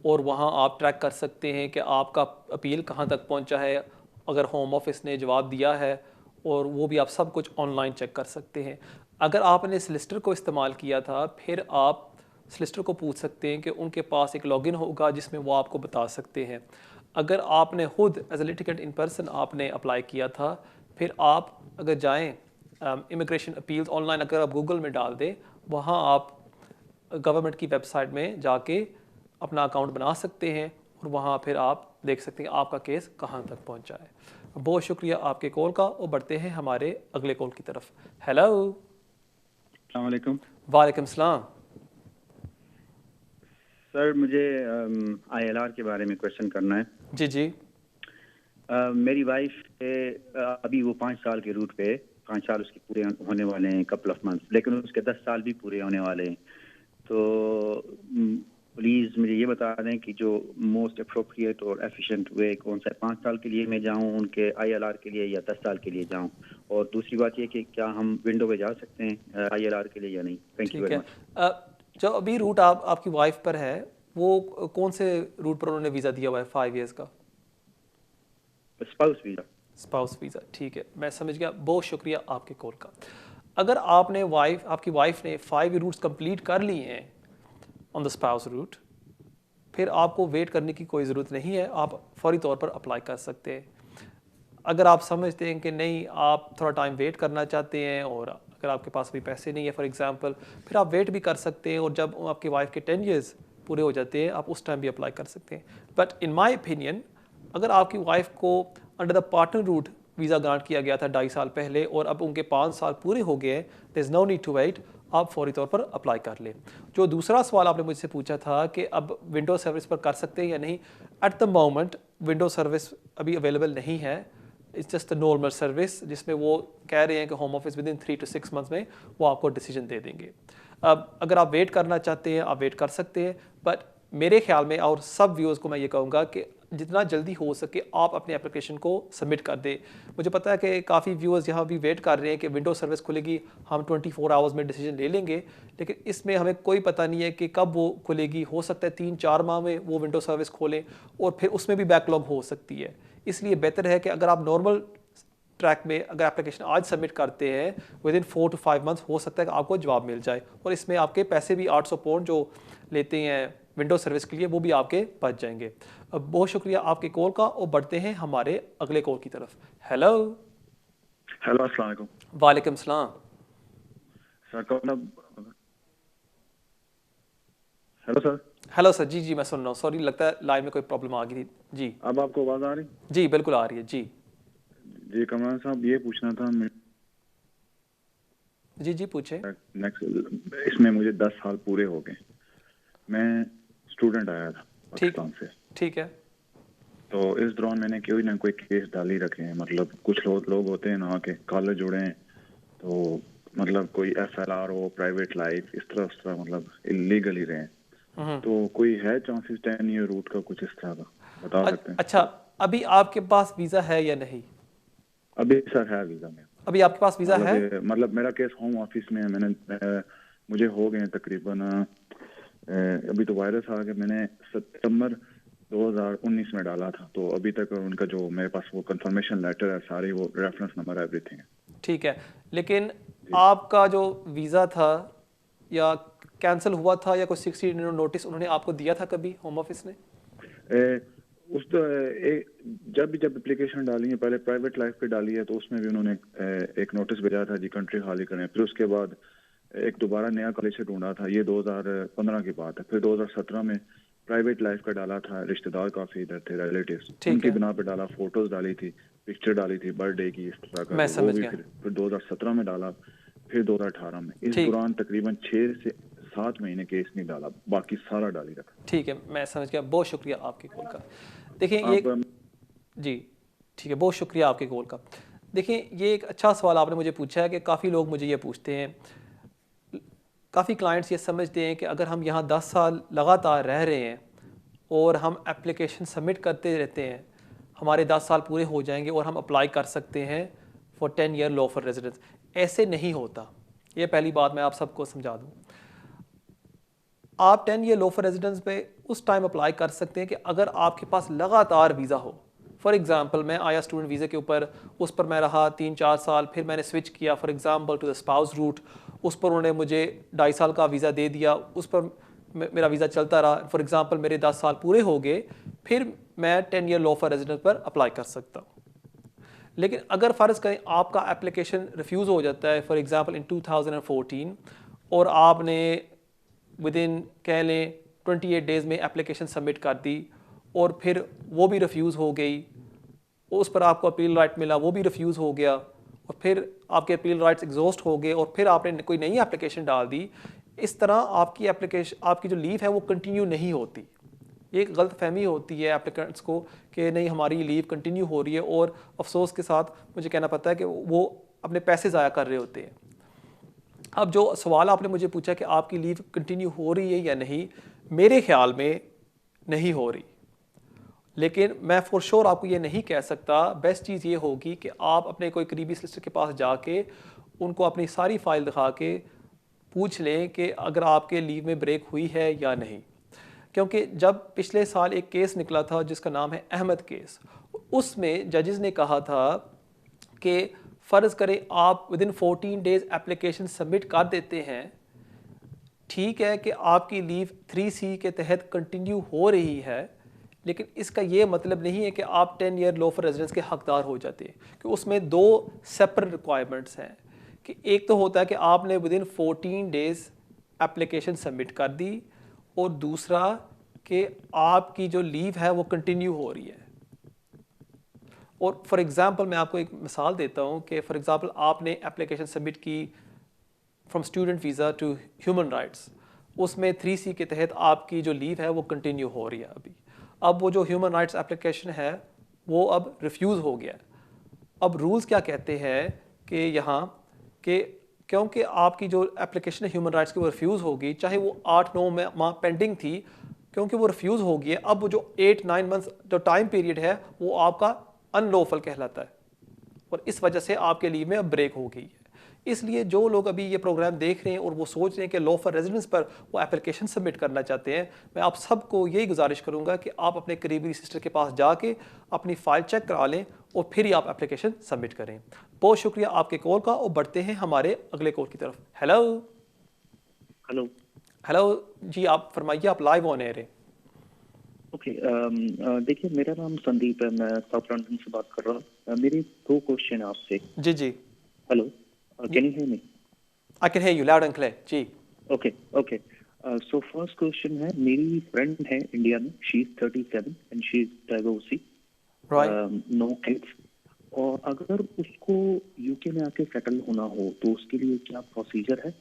Speaker 1: और वहाँ आप ट्रैक कर सकते हैं कि आपका अपील कहाँ तक पहुँचा है, अगर होम ऑफिस ने जवाब दिया है, और वो भी आप सब कुछ ऑनलाइन चेक कर सकते हैं। अगर आपने सलिसिटर को इस्तेमाल किया था फिर आप सलिसिटर को पूछ सकते हैं कि उनके पास एक लॉगिन होगा जिसमें वो आपको बता सकते हैं। अगर आपने खुद as a litigant in person आपने अप्लाई किया था, फिर आप अगर जाएं इमिग्रेशन अपील्स ऑनलाइन अगर आप गूगल में डाल दें, वहाँ आप गवर्नमेंट की वेबसाइट में जाके अपना अकाउंट बना सकते हैं और वहाँ फिर आप देख सकते हैं आपका केस कहाँ तक पहुँचा है। बहुत शुक्रिया आपके कॉल का, और बढ़ते हैं हमारे अगले कॉल की तरफ। हेलो।
Speaker 7: अस्सलाम वालेकुम।
Speaker 1: वालेकुम सलाम।
Speaker 7: सर मुझे ILR के बारे में क्वेश्चन करना है।
Speaker 1: जी जी।
Speaker 7: मेरी वाइफ अभी वो 5 साल के रूट पे, 5 साल उसके पूरे होने वाले हैं, कपल ऑफ मंथ्स, लेकिन उसके 10 साल भी पूरे होने वाले हैं। तो प्लीज़ मुझे ये बता दें कि जो मोस्ट अप्रोप्रिएट और एफिशिएंट वे कौन सा है, 5 साल के लिए मैं जाऊं उनके ILR के लिए या 10 साल के लिए जाऊं। और दूसरी बात ये कि क्या हम विंडो पे जा सकते हैं ILR के लिए या नहीं। Thank you very much.
Speaker 1: जो अभी रूट आपकी वाइफ पर है, वो कौन से रूट पर उन्होंने वीज़ा दिया हुआ है 5 ईयर्स का?
Speaker 7: Spouse visa.
Speaker 1: स्पाउस वीज़ा, ठीक है, मैं समझ गया। बहुत शुक्रिया आपके कॉल का। अगर आपकी वाइफ ने 5 रूट्स कंप्लीट कर लिए हैं ऑन द स्पाउस रूट, फिर आपको वेट करने की कोई ज़रूरत नहीं है, आप फौरी तौर पर अप्लाई कर सकते हैं। अगर आप समझते हैं कि नहीं, आप थोड़ा टाइम वेट करना चाहते हैं और अगर आपके पास भी पैसे नहीं है फॉर एग्जांपल, फिर आप वेट भी कर सकते हैं, और जब आपकी वाइफ के 10 ईयर्स पूरे हो जाते हैं आप उस टाइम भी अप्लाई कर सकते हैं। बट इन माई ओपिनियन, अगर आपकी वाइफ को under the partner route visa grant किया गया था 2.5 साल पहले और अब उनके 5 साल पूरे हो गए हैं, there is no need to wait, आप फौरी तौर पर अप्लाई कर लें। जो दूसरा सवाल आपने मुझसे पूछा था कि अब विंडो सर्विस पर कर सकते हैं या नहीं, at the moment window service अभी अवेलेबल नहीं है। It's just a normal service जिसमें वो कह रहे हैं कि home office with in 3 to 6 months में वो आपको डिसीजन दे देंगे। अब अगर आप वेट करना चाहते हैं आप वेट कर सकते हैं, बट मेरे ख्याल में और सब व्यूअर्स को मैं ये कहूँगा कि जितना जल्दी हो सके आप अपनी एप्लीकेशन को सबमिट कर दें। मुझे पता है कि काफ़ी व्यूअर्स यहाँ भी वेट कर रहे हैं कि विंडो सर्विस खुलेगी, हम 24 आवर्स में डिसीजन ले लेंगे, लेकिन इसमें हमें कोई पता नहीं है कि कब वो खुलेगी। हो सकता है 3-4 माह में वो विंडो सर्विस खोलें और फिर उसमें भी बैकलॉग हो सकती है। इसलिए बेहतर है कि अगर आप नॉर्मल ट्रैक में अगर एप्लीकेशन आज सबमिट करते हैं, विद इन 4 to 5 मंथ्स हो सकता है कि आपको जवाब मिल जाए, और इसमें आपके पैसे भी 800 पाउंड जो लेते हैं विंडो सर्विस के लिए वो भी आपके बच जाएंगे। अब बहुत शुक्रिया आपके कॉल का, और बढ़ते हैं हमारे अगले कॉल की तरफ। हेलो।
Speaker 8: हेलो, अस्सलाम वालेकुम।
Speaker 1: वालेकुम सलाम।
Speaker 8: सर कौन? Hello sir.
Speaker 1: हेलो सर, जी जी मैं सुन रहा हूँ। सॉरी, लगता है लाइन में कोई प्रॉब्लम आ गई थी। जी
Speaker 8: अब आपको आवाज़ आ रही?
Speaker 1: जी बिल्कुल आ रही है। जी
Speaker 8: जी कमरान साहब, ये पूछना था
Speaker 1: जी जी पूछे।
Speaker 8: नेक्स्ट इसमें मुझे 10 साल पूरे हो गए, मैं स्टूडेंट आया था पाकिस्तान से।
Speaker 1: ठीक है।
Speaker 8: तो इस दौरान मैंने कोई ना कोई केस डाल ही रखे हैं। मतलब कुछ लोग होते हैं ना के कॉलेज जुड़े हैं, तो मतलब कोई FLR हो, प्राइवेट लाइफ, इस तरह मतलब इलीगल ही रहे। तो कोई है चांसेस 10 ईयर रूट का कुछ इस तरह का बता सकते हैं?
Speaker 1: अच्छा, अभी आपके पास वीज़ा है या नहीं?
Speaker 8: अभी सर है वीज़ा में।
Speaker 1: अभी आपके पास वीज़ा है?
Speaker 8: मतलब मेरा केस होम ऑफिस में है। मुझे हो गए तकरीबन, अभी तो वायरस आ गया, मैंने सितंबर 2019 में डाला था, तो अभी तक उनका जो मेरे पास वो कंफर्मेशन लेटर है, सारे वो रेफरेंस नंबर एवरीथिंग है।
Speaker 1: ठीक है, लेकिन आपका जो वीज़ा था या कैंसिल हुआ था या कोई 60 दिन नोटिस उन्होंने आपको दिया था कभी होम ऑफिस ने?
Speaker 8: जब एप्लीकेशन डाली है, पहले प्राइवेट लाइफ पे डाली है, तो उसमें भी उन्होंने एक नोटिस भेजा था जी कंट्री खाली करें। फिर उसके बाद एक दोबारा नया कॉलेज से ढूंढा था, ये 2015 की बात है। फिर 2017 में प्राइवेट लाइफ का डाला था, रिश्तेदार काफी इधर थे, रिलेटिव्स, उनकी बिना पे डाला, फोटोज डाली थी, पिक्चर डाली थी बर्थडे की, इस तरह का।
Speaker 1: मैं समझ गया।
Speaker 8: फिर 2017 में डाला, फिर 2018 में। इस दौरान तकरीबन 6 से 7 महीने केस नहीं डाला, बाकी सारा डाली रखा।
Speaker 1: ठीक है, मैं समझ गया। बहुत शुक्रिया आपके कॉल का। देखिए ये जी ठीक है, बहुत शुक्रिया आपके कॉल का। देखिए, ये एक अच्छा सवाल आपने मुझे पूछा है कि काफ़ी लोग मुझे ये पूछते हैं, काफ़ी क्लाइंट्स ये समझते हैं कि अगर हम यहाँ 10 साल लगातार रह रहे हैं और हम एप्लीकेशन सबमिट करते रहते हैं, हमारे 10 साल पूरे हो जाएंगे और हम अप्लाई कर सकते हैं for 10 year law for residence. ऐसे नहीं होता। ये पहली बात मैं आप सबको समझा दूँ। आप 10 ईयर लॉ फॉर रेजिडेंस पे उस टाइम अप्लाई कर सकते हैं कि अगर आपके पास लगातार वीज़ा हो। फॉर एग्ज़ाम्पल, मैं आया स्टूडेंट वीज़े के ऊपर, उस पर मैं रहा 3-4 साल, फिर मैंने स्विच किया for example to the spouse route, उस पर उन्होंने मुझे 2.5 साल का वीज़ा दे दिया, उस पर मेरा वीज़ा चलता रहा। फॉर एग्ज़ाम्पल मेरे 10 साल पूरे हो गए, फिर मैं 10 ईयर लॉ फॉर रेजिडेंस पर अप्लाई कर सकता हूँ। लेकिन अगर फ़र्ज़ करें आपका एप्लीकेशन रिफ्यूज़ हो जाता है, फॉर एग्ज़ाम्पल इन 2014, और आपने विद इन कह लें 28 डेज़ में एप्लीकेशन सबमिट कर दी और फिर वो भी रिफ्यूज़ हो गई, उस पर आपको अपील राइट मिला, वो भी रिफ्यूज़ हो गया, और फिर आपके अपील राइट्स एग्जॉस्ट हो गए और फिर आपने कोई नई एप्लीकेशन डाल दी, इस तरह आपकी एप्लीकेशन, आपकी जो लीव है वो कंटिन्यू नहीं होती। एक गलत फहमी होती है एप्लीकेंट्स को कि नहीं हमारी लीव कंटिन्यू हो रही है, और अफसोस के साथ मुझे कहना पड़ता है कि वो अपने पैसे ज़ाया कर रहे होते हैं। अब जो सवाल आपने मुझे पूछा कि आपकी लीव कंटिन्यू हो रही है या नहीं, मेरे ख्याल में नहीं हो रही, लेकिन मैं फॉर श्योर आपको ये नहीं कह सकता। बेस्ट चीज़ ये होगी कि आप अपने कोई करीबी सॉलिसिटर के पास जाके उनको अपनी सारी फाइल दिखा के पूछ लें कि अगर आपके लीव में ब्रेक हुई है या नहीं। क्योंकि जब पिछले साल एक केस निकला था जिसका नाम है अहमद केस, उसमें जजेस ने कहा था कि फ़र्ज़ करें आप with in 14 days application submit कर देते हैं, ठीक है कि आपकी लीव 3C के तहत कंटिन्यू हो रही है, लेकिन इसका ये मतलब नहीं है कि आप 10 ईयर लॉ फॉर रेजिडेंस के हकदार हो जाते हैं। कि उसमें 2 सेपरेट रिक्वायरमेंट्स हैं कि एक तो होता है कि आपने with in 14 days application submit कर दी, और दूसरा कि आपकी जो लीव है वो कंटिन्यू हो रही है। और फॉर एग्ज़ाम्पल मैं आपको एक मिसाल देता हूँ कि फॉर एग्ज़ाम्पल आपने एप्लीकेशन सबमिट की from student visa to human rights, उसमें 3C के तहत आपकी जो लीव है वो कंटिन्यू हो रही है अभी। अब वो जो ह्यूमन राइट्स एप्लीकेशन है वो अब रिफ्यूज़ हो गया। अब रूल्स क्या कहते हैं कि यहाँ कि क्योंकि आपकी जो एप्लीकेशन है ह्यूमन राइट्स की वो रिफ्यूज़ होगी, चाहे वो 8-9 माह पेंडिंग थी, क्योंकि वो रिफ्यूज़ हो गई है, अब वो जो 8-9 मंथ्स जो टाइम पीरियड है वो आपका अनलॉफुल कहलाता है, और इस वजह से आपके लीव में अब ब्रेक हो गई है। इसलिए जो लोग अभी ये प्रोग्राम देख रहे हैं और वो सोच रहे हैं कि लॉ फॉर रेजिडेंस पर वो एप्लीकेशन सबमिट करना चाहते हैं, मैं आप सबको यही गुजारिश करूंगा कि आप अपने करीबी सिस्टर के पास जाके अपनी फ़ाइल चेक करा लें और फिर ही आप एप्लीकेशन सबमिट करें। बहुत शुक्रिया आपके कॉल का, और बढ़ते हैं हमारे अगले कॉल की तरफ। हेलो
Speaker 9: हेलो
Speaker 1: हेलो जी, आप फरमाइए, आप लाइव ऑन एयर हैं।
Speaker 9: ओके, देखिए मेरा नाम संदीप है, मैं साउथ लंदन से बात कर रहा हूँ। मेरे 2 क्वेश्चन आपसे।
Speaker 1: जी जी,
Speaker 9: hello, can you hear me?
Speaker 1: I can hear you loud and clear जी।
Speaker 9: Okay okay, so first question है, मेरी फ्रेंड है इंडिया में, she is 37 and she is divorcee, no kids, और अगर उसको यूके में आके सेटल होना हो तो उसके लिए क्या प्रोसीजर है,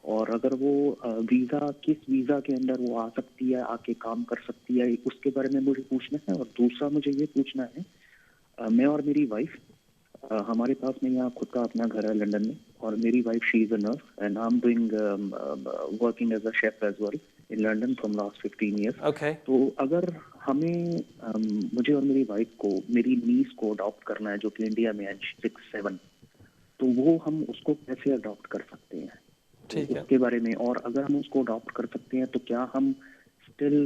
Speaker 9: और अगर वो वीज़ा, किस वीज़ा के अंदर वो आ सकती है, आके काम कर सकती है, उसके बारे में मुझे पूछना है। और दूसरा मुझे ये पूछना है, मैं और मेरी वाइफ, हमारे पास में यहाँ खुद का अपना घर है लंदन में, और मेरी wife she is a nurse and I am doing working as a chef as well in London from last 15 years.
Speaker 1: Okay,
Speaker 9: तो अगर हमें मुझे और मेरी वाइफ को, मेरी नीस को अडॉप्ट करना है जो कि इंडिया में है 6-7, तो वो हम उसको कैसे अडॉप्ट कर सकते हैं,
Speaker 1: ठीक है।
Speaker 9: उसके बारे में। और अगर हम उसको अडॉप्ट कर सकते हैं तो क्या हम स्टिल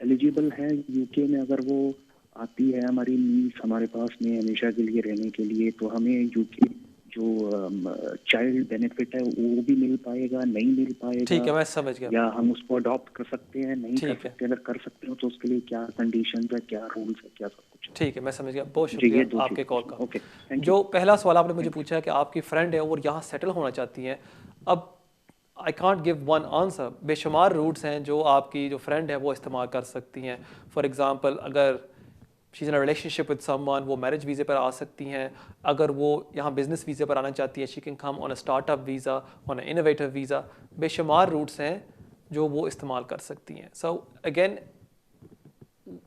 Speaker 9: एलिजिबल हैं यूके में, अगर वो आती है हमारी नीस हमारे पास में हमेशा के लिए रहने के लिए, तो हमें यूके जो चाइल्ड बेनिफिट है वो भी मिल पाएगा, नहीं मिल पाएगा?
Speaker 1: ठीक है, मैं समझ गया।
Speaker 9: या हम उसको अडॉप्ट कर सकते हैं, नहीं कर
Speaker 1: ठीक है।
Speaker 9: सकते? अगर कर सकते हो तो उसके लिए क्या कंडीशंस है, क्या रूल्स है, क्या सब कुछ?
Speaker 1: ठीक है, मैं समझ गया। बहुत
Speaker 9: जी, ये
Speaker 1: शुक्रिया
Speaker 9: 2
Speaker 1: आपके कॉल का।
Speaker 9: Okay, thank you.
Speaker 1: जो पहला सवाल आपने मुझे पूछा है कि आपकी फ्रेंड है और यहाँ सेटल होना चाहती हैं, अब I can't give one answer. बेशुमार रूट्स हैं जो आपकी जो फ्रेंड है वो इस्तेमाल कर सकती हैं। फॉर एग्जांपल, अगर she is in a relationship with someone, वो मैरिज वीज़े पर आ सकती हैं। अगर वो यहाँ बिज़नेस वीज़े पर आना चाहती हैं, she can come on a startup visa, on a innovative visa. बेशुमार रूट्स हैं जो वो इस्तेमाल कर सकती हैं। सो अगेन,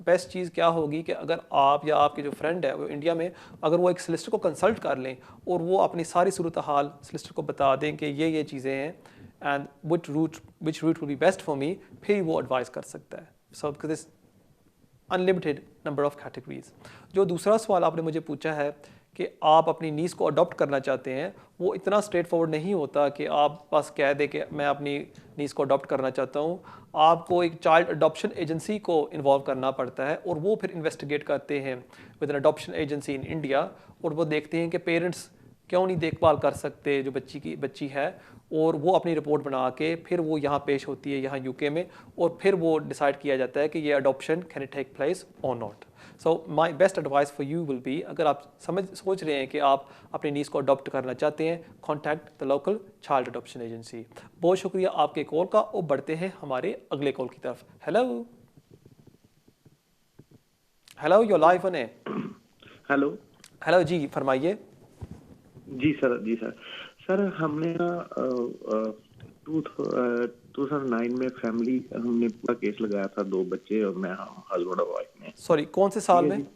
Speaker 1: बेस्ट चीज़ क्या होगी कि अगर आप या आपके जो फ्रेंड है वो इंडिया में, अगर वो एक सलिसिटर को कंसल्ट कर लें और वो अपनी सारी सूरत हाल सलिसिटर को बता दें कि ये चीज़ें हैं and which route will be best for me, फिर वो एडवाइस कर सकता है। So because unlimited number of categories. जो दूसरा सवाल आपने मुझे पूछा है कि आप अपनी नीस को अडॉप्ट करना चाहते हैं, वो इतना स्ट्रेट फॉरवर्ड नहीं होता कि आप बस कह दें कि मैं अपनी नीस को अडॉप्ट करना चाहता हूँ। आपको एक चाइल्ड अडॉप्शन एजेंसी को इन्वॉल्व करना पड़ता है और वो फिर इन्वेस्टिगेट करते हैं with an adoption agency in India, और वो देखते हैं कि पेरेंट्स क्यों नहीं देखभाल कर सकते जो बच्ची है, और वो अपनी रिपोर्ट बना के फिर वो यहाँ पेश होती है यहाँ यूके में, और फिर वो डिसाइड किया जाता है कि ये adoption can it take place और not. So my best advice for you will be, अगर आप सोच रहे हैं कि आप अपनी नीस को अडॉप्ट करना चाहते हैं, contact the local child adoption agency. बहुत शुक्रिया आपके कॉल का, और बढ़ते हैं हमारे अगले कॉल की तरफ। Hello your live on air. Hello जी, फरमाइए।
Speaker 9: जी सर हमने 2009 में फैमिली हमने पूरा केस लगाया था, 2 बच्चे और मैं, हस्बैंड और वाइफ ने।
Speaker 1: सॉरी, कौन से साल में?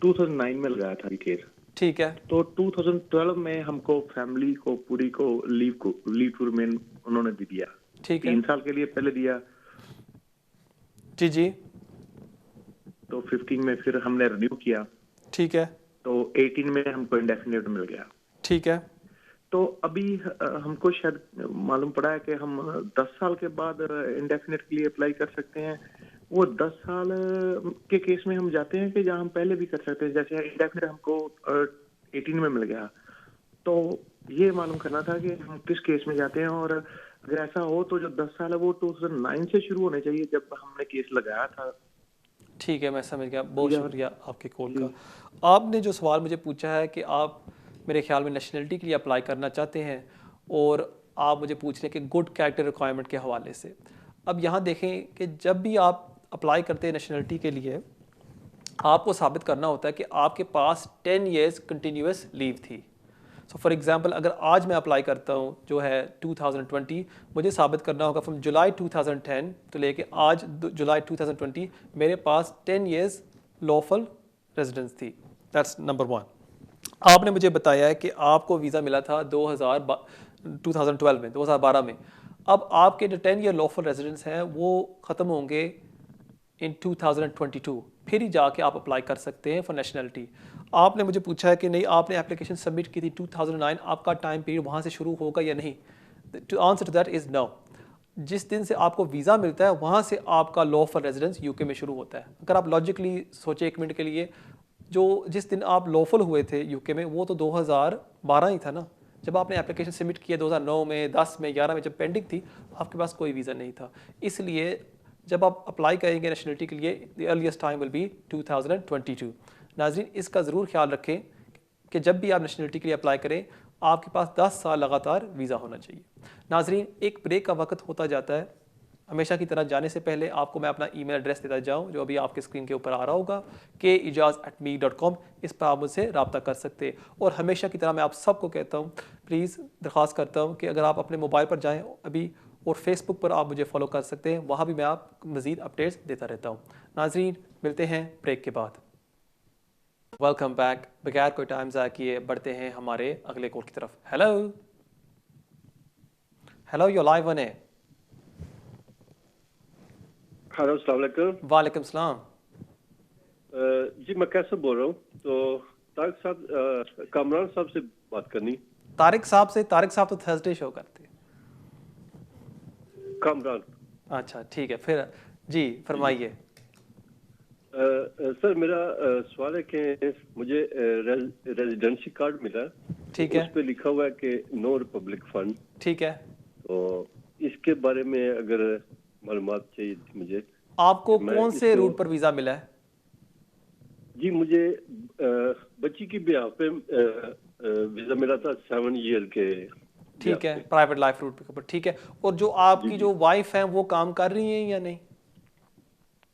Speaker 9: 2009 में लगाया था ये केस।
Speaker 1: ठीक है।
Speaker 9: तो 2012 में हमको फैमिली को पूरी को लीव टू रिमेन उन्होंने भी दिया।
Speaker 1: ठीक है।
Speaker 9: 3 साल के लिए पहले दिया।
Speaker 1: जी।
Speaker 9: तो 15 में फिर हमने रिन्यू किया।
Speaker 1: ठीक है।
Speaker 9: तो 18 में हमको इंडेफिनिट मिल गया।
Speaker 1: ठीक है।
Speaker 9: तो अभी हमको शायद मालूम पड़ा है कि हम 10 साल के बाद इंडेफिनिट के लिए अप्लाई कर सकते हैं। वो 10 साल के केस में हम जाते हैं कि जहाँ हम पहले भी कर सकते हैं, जैसे इंडेफिनिट हमको 18 में मिल गया। तो ये मालूम करना था कि हम किस केस में जाते हैं, और अगर ऐसा हो तो जो 10 साल है वो 2009 से शुरू होने चाहिए जब हमने केस लगाया था।
Speaker 1: ठीक है, मैं समझ गया। बहुत शुक्रिया आपके कॉल का। आपने जो सवाल मुझे पूछा है कि आप मेरे ख्याल में नेशनलिटी के लिए अप्लाई करना चाहते हैं, और आप मुझे पूछ रहे हैं कि गुड कैरेक्टर रिक्वायरमेंट के हवाले से। अब यहाँ देखें कि जब भी आप अप्लाई करते हैं नेशनलिटी के लिए, आपको साबित करना होता है कि आपके पास 10 years कंटिन्यूस लीव थी। सो फॉर एग्जांपल, अगर आज मैं अप्लाई करता हूँ जो है 2020, मुझे साबित करना होगा फ्रॉम जुलाई 2010 तो लेके आज जुलाई 2020 मेरे पास 10 years लॉफुल रेजिडेंस थी। That's number 1। आपने मुझे बताया है कि आपको वीज़ा मिला था 2012 में, 2012 में। अब आपके जो 10 year लॉफुल रेजिडेंस हैं वो ख़त्म होंगे इन 2022, फिर ही जाके आप अप्लाई कर सकते हैं फॉर नेशनलिटी। आपने मुझे पूछा है कि नहीं, आपने एप्लीकेशन सबमिट की थी 2009, आपका टाइम पीरियड वहाँ से शुरू होगा या नहीं। To answer to that is no. जिस दिन से आपको वीज़ा मिलता है वहाँ से आपका लॉफुल रेजिडेंस यूके में शुरू होता है। अगर आप लॉजिकली सोचे 1 मिनट के लिए, जो जिस दिन आप लॉफुल हुए थे यूके में वो तो 2012 ही था ना, जब आपने एप्लीकेशन सबमिट किया 2009 में, 10 में, 11 में जब पेंडिंग थी, आपके पास कोई वीज़ा नहीं था। इसलिए जब आप अप्लाई करेंगे नेशनलिटी के लिए, the earliest time will be 2022। नाज़रीन, इसका ज़रूर ख्याल रखें कि जब भी आप नेशनलिटी के लिए अप्लाई करें, आपके पास 10 साल लगातार वीज़ा होना चाहिए। नाज़रीन, एक ब्रेक का वक्त होता जाता है। हमेशा की तरह जाने से पहले आपको मैं अपना ईमेल एड्रेस देता जाऊं, जो अभी आपके स्क्रीन के ऊपर आ रहा होगा, keijaz@me.com। इस पर आप मुझसे रब्ता कर सकते हैं। और हमेशा की तरह मैं आप सबको कहता हूं, प्लीज़ दरख्वास्त करता हूं कि अगर आप अपने मोबाइल पर जाएं अभी, और फेसबुक पर आप मुझे फॉलो कर सकते हैं, वहाँ भी मैं आप मज़ीद अपडेट्स देता रहता हूँ। नाज़रीन, मिलते हैं ब्रेक के बाद। Welcome back. बगैर कोई टाइम ज़ाया किए बढ़ते हैं हमारे अगले कॉल की तरफ। Hello your live on air.
Speaker 10: Hello, अस्सलाम वालेकुम।
Speaker 1: वालेकुम सलाम।
Speaker 10: जी मैं कैसे बोल रहा हूँ, तो तारिक साहब, कामरान साहब से बात करनी।
Speaker 1: तारिक साहब तो थर्सडे शो करते हैं।
Speaker 10: कामरान।
Speaker 1: अच्छा ठीक है, फिर जी फरमाइए।
Speaker 10: सर मेरा सवाल है कि मुझे रेजिडेंसी कार्ड मिला।
Speaker 1: ठीक है।
Speaker 10: उस पे लिखा हुआ है कि नो रिपब्लिक फंड।
Speaker 1: ठीक है।
Speaker 10: तो इसके बारे में अगर मालूमात चाहिए थी मुझे।
Speaker 1: आपको कौन से रूट पर वीज़ा मिला है?
Speaker 10: जी मुझे बच्ची की ब्याह पे वीज़ा मिला था 7 ईयर के।
Speaker 1: ठीक है, प्राइवेट लाइफ रूट पे। ठीक है। और जो आपकी जो वाइफ है वो काम कर रही हैं या नहीं?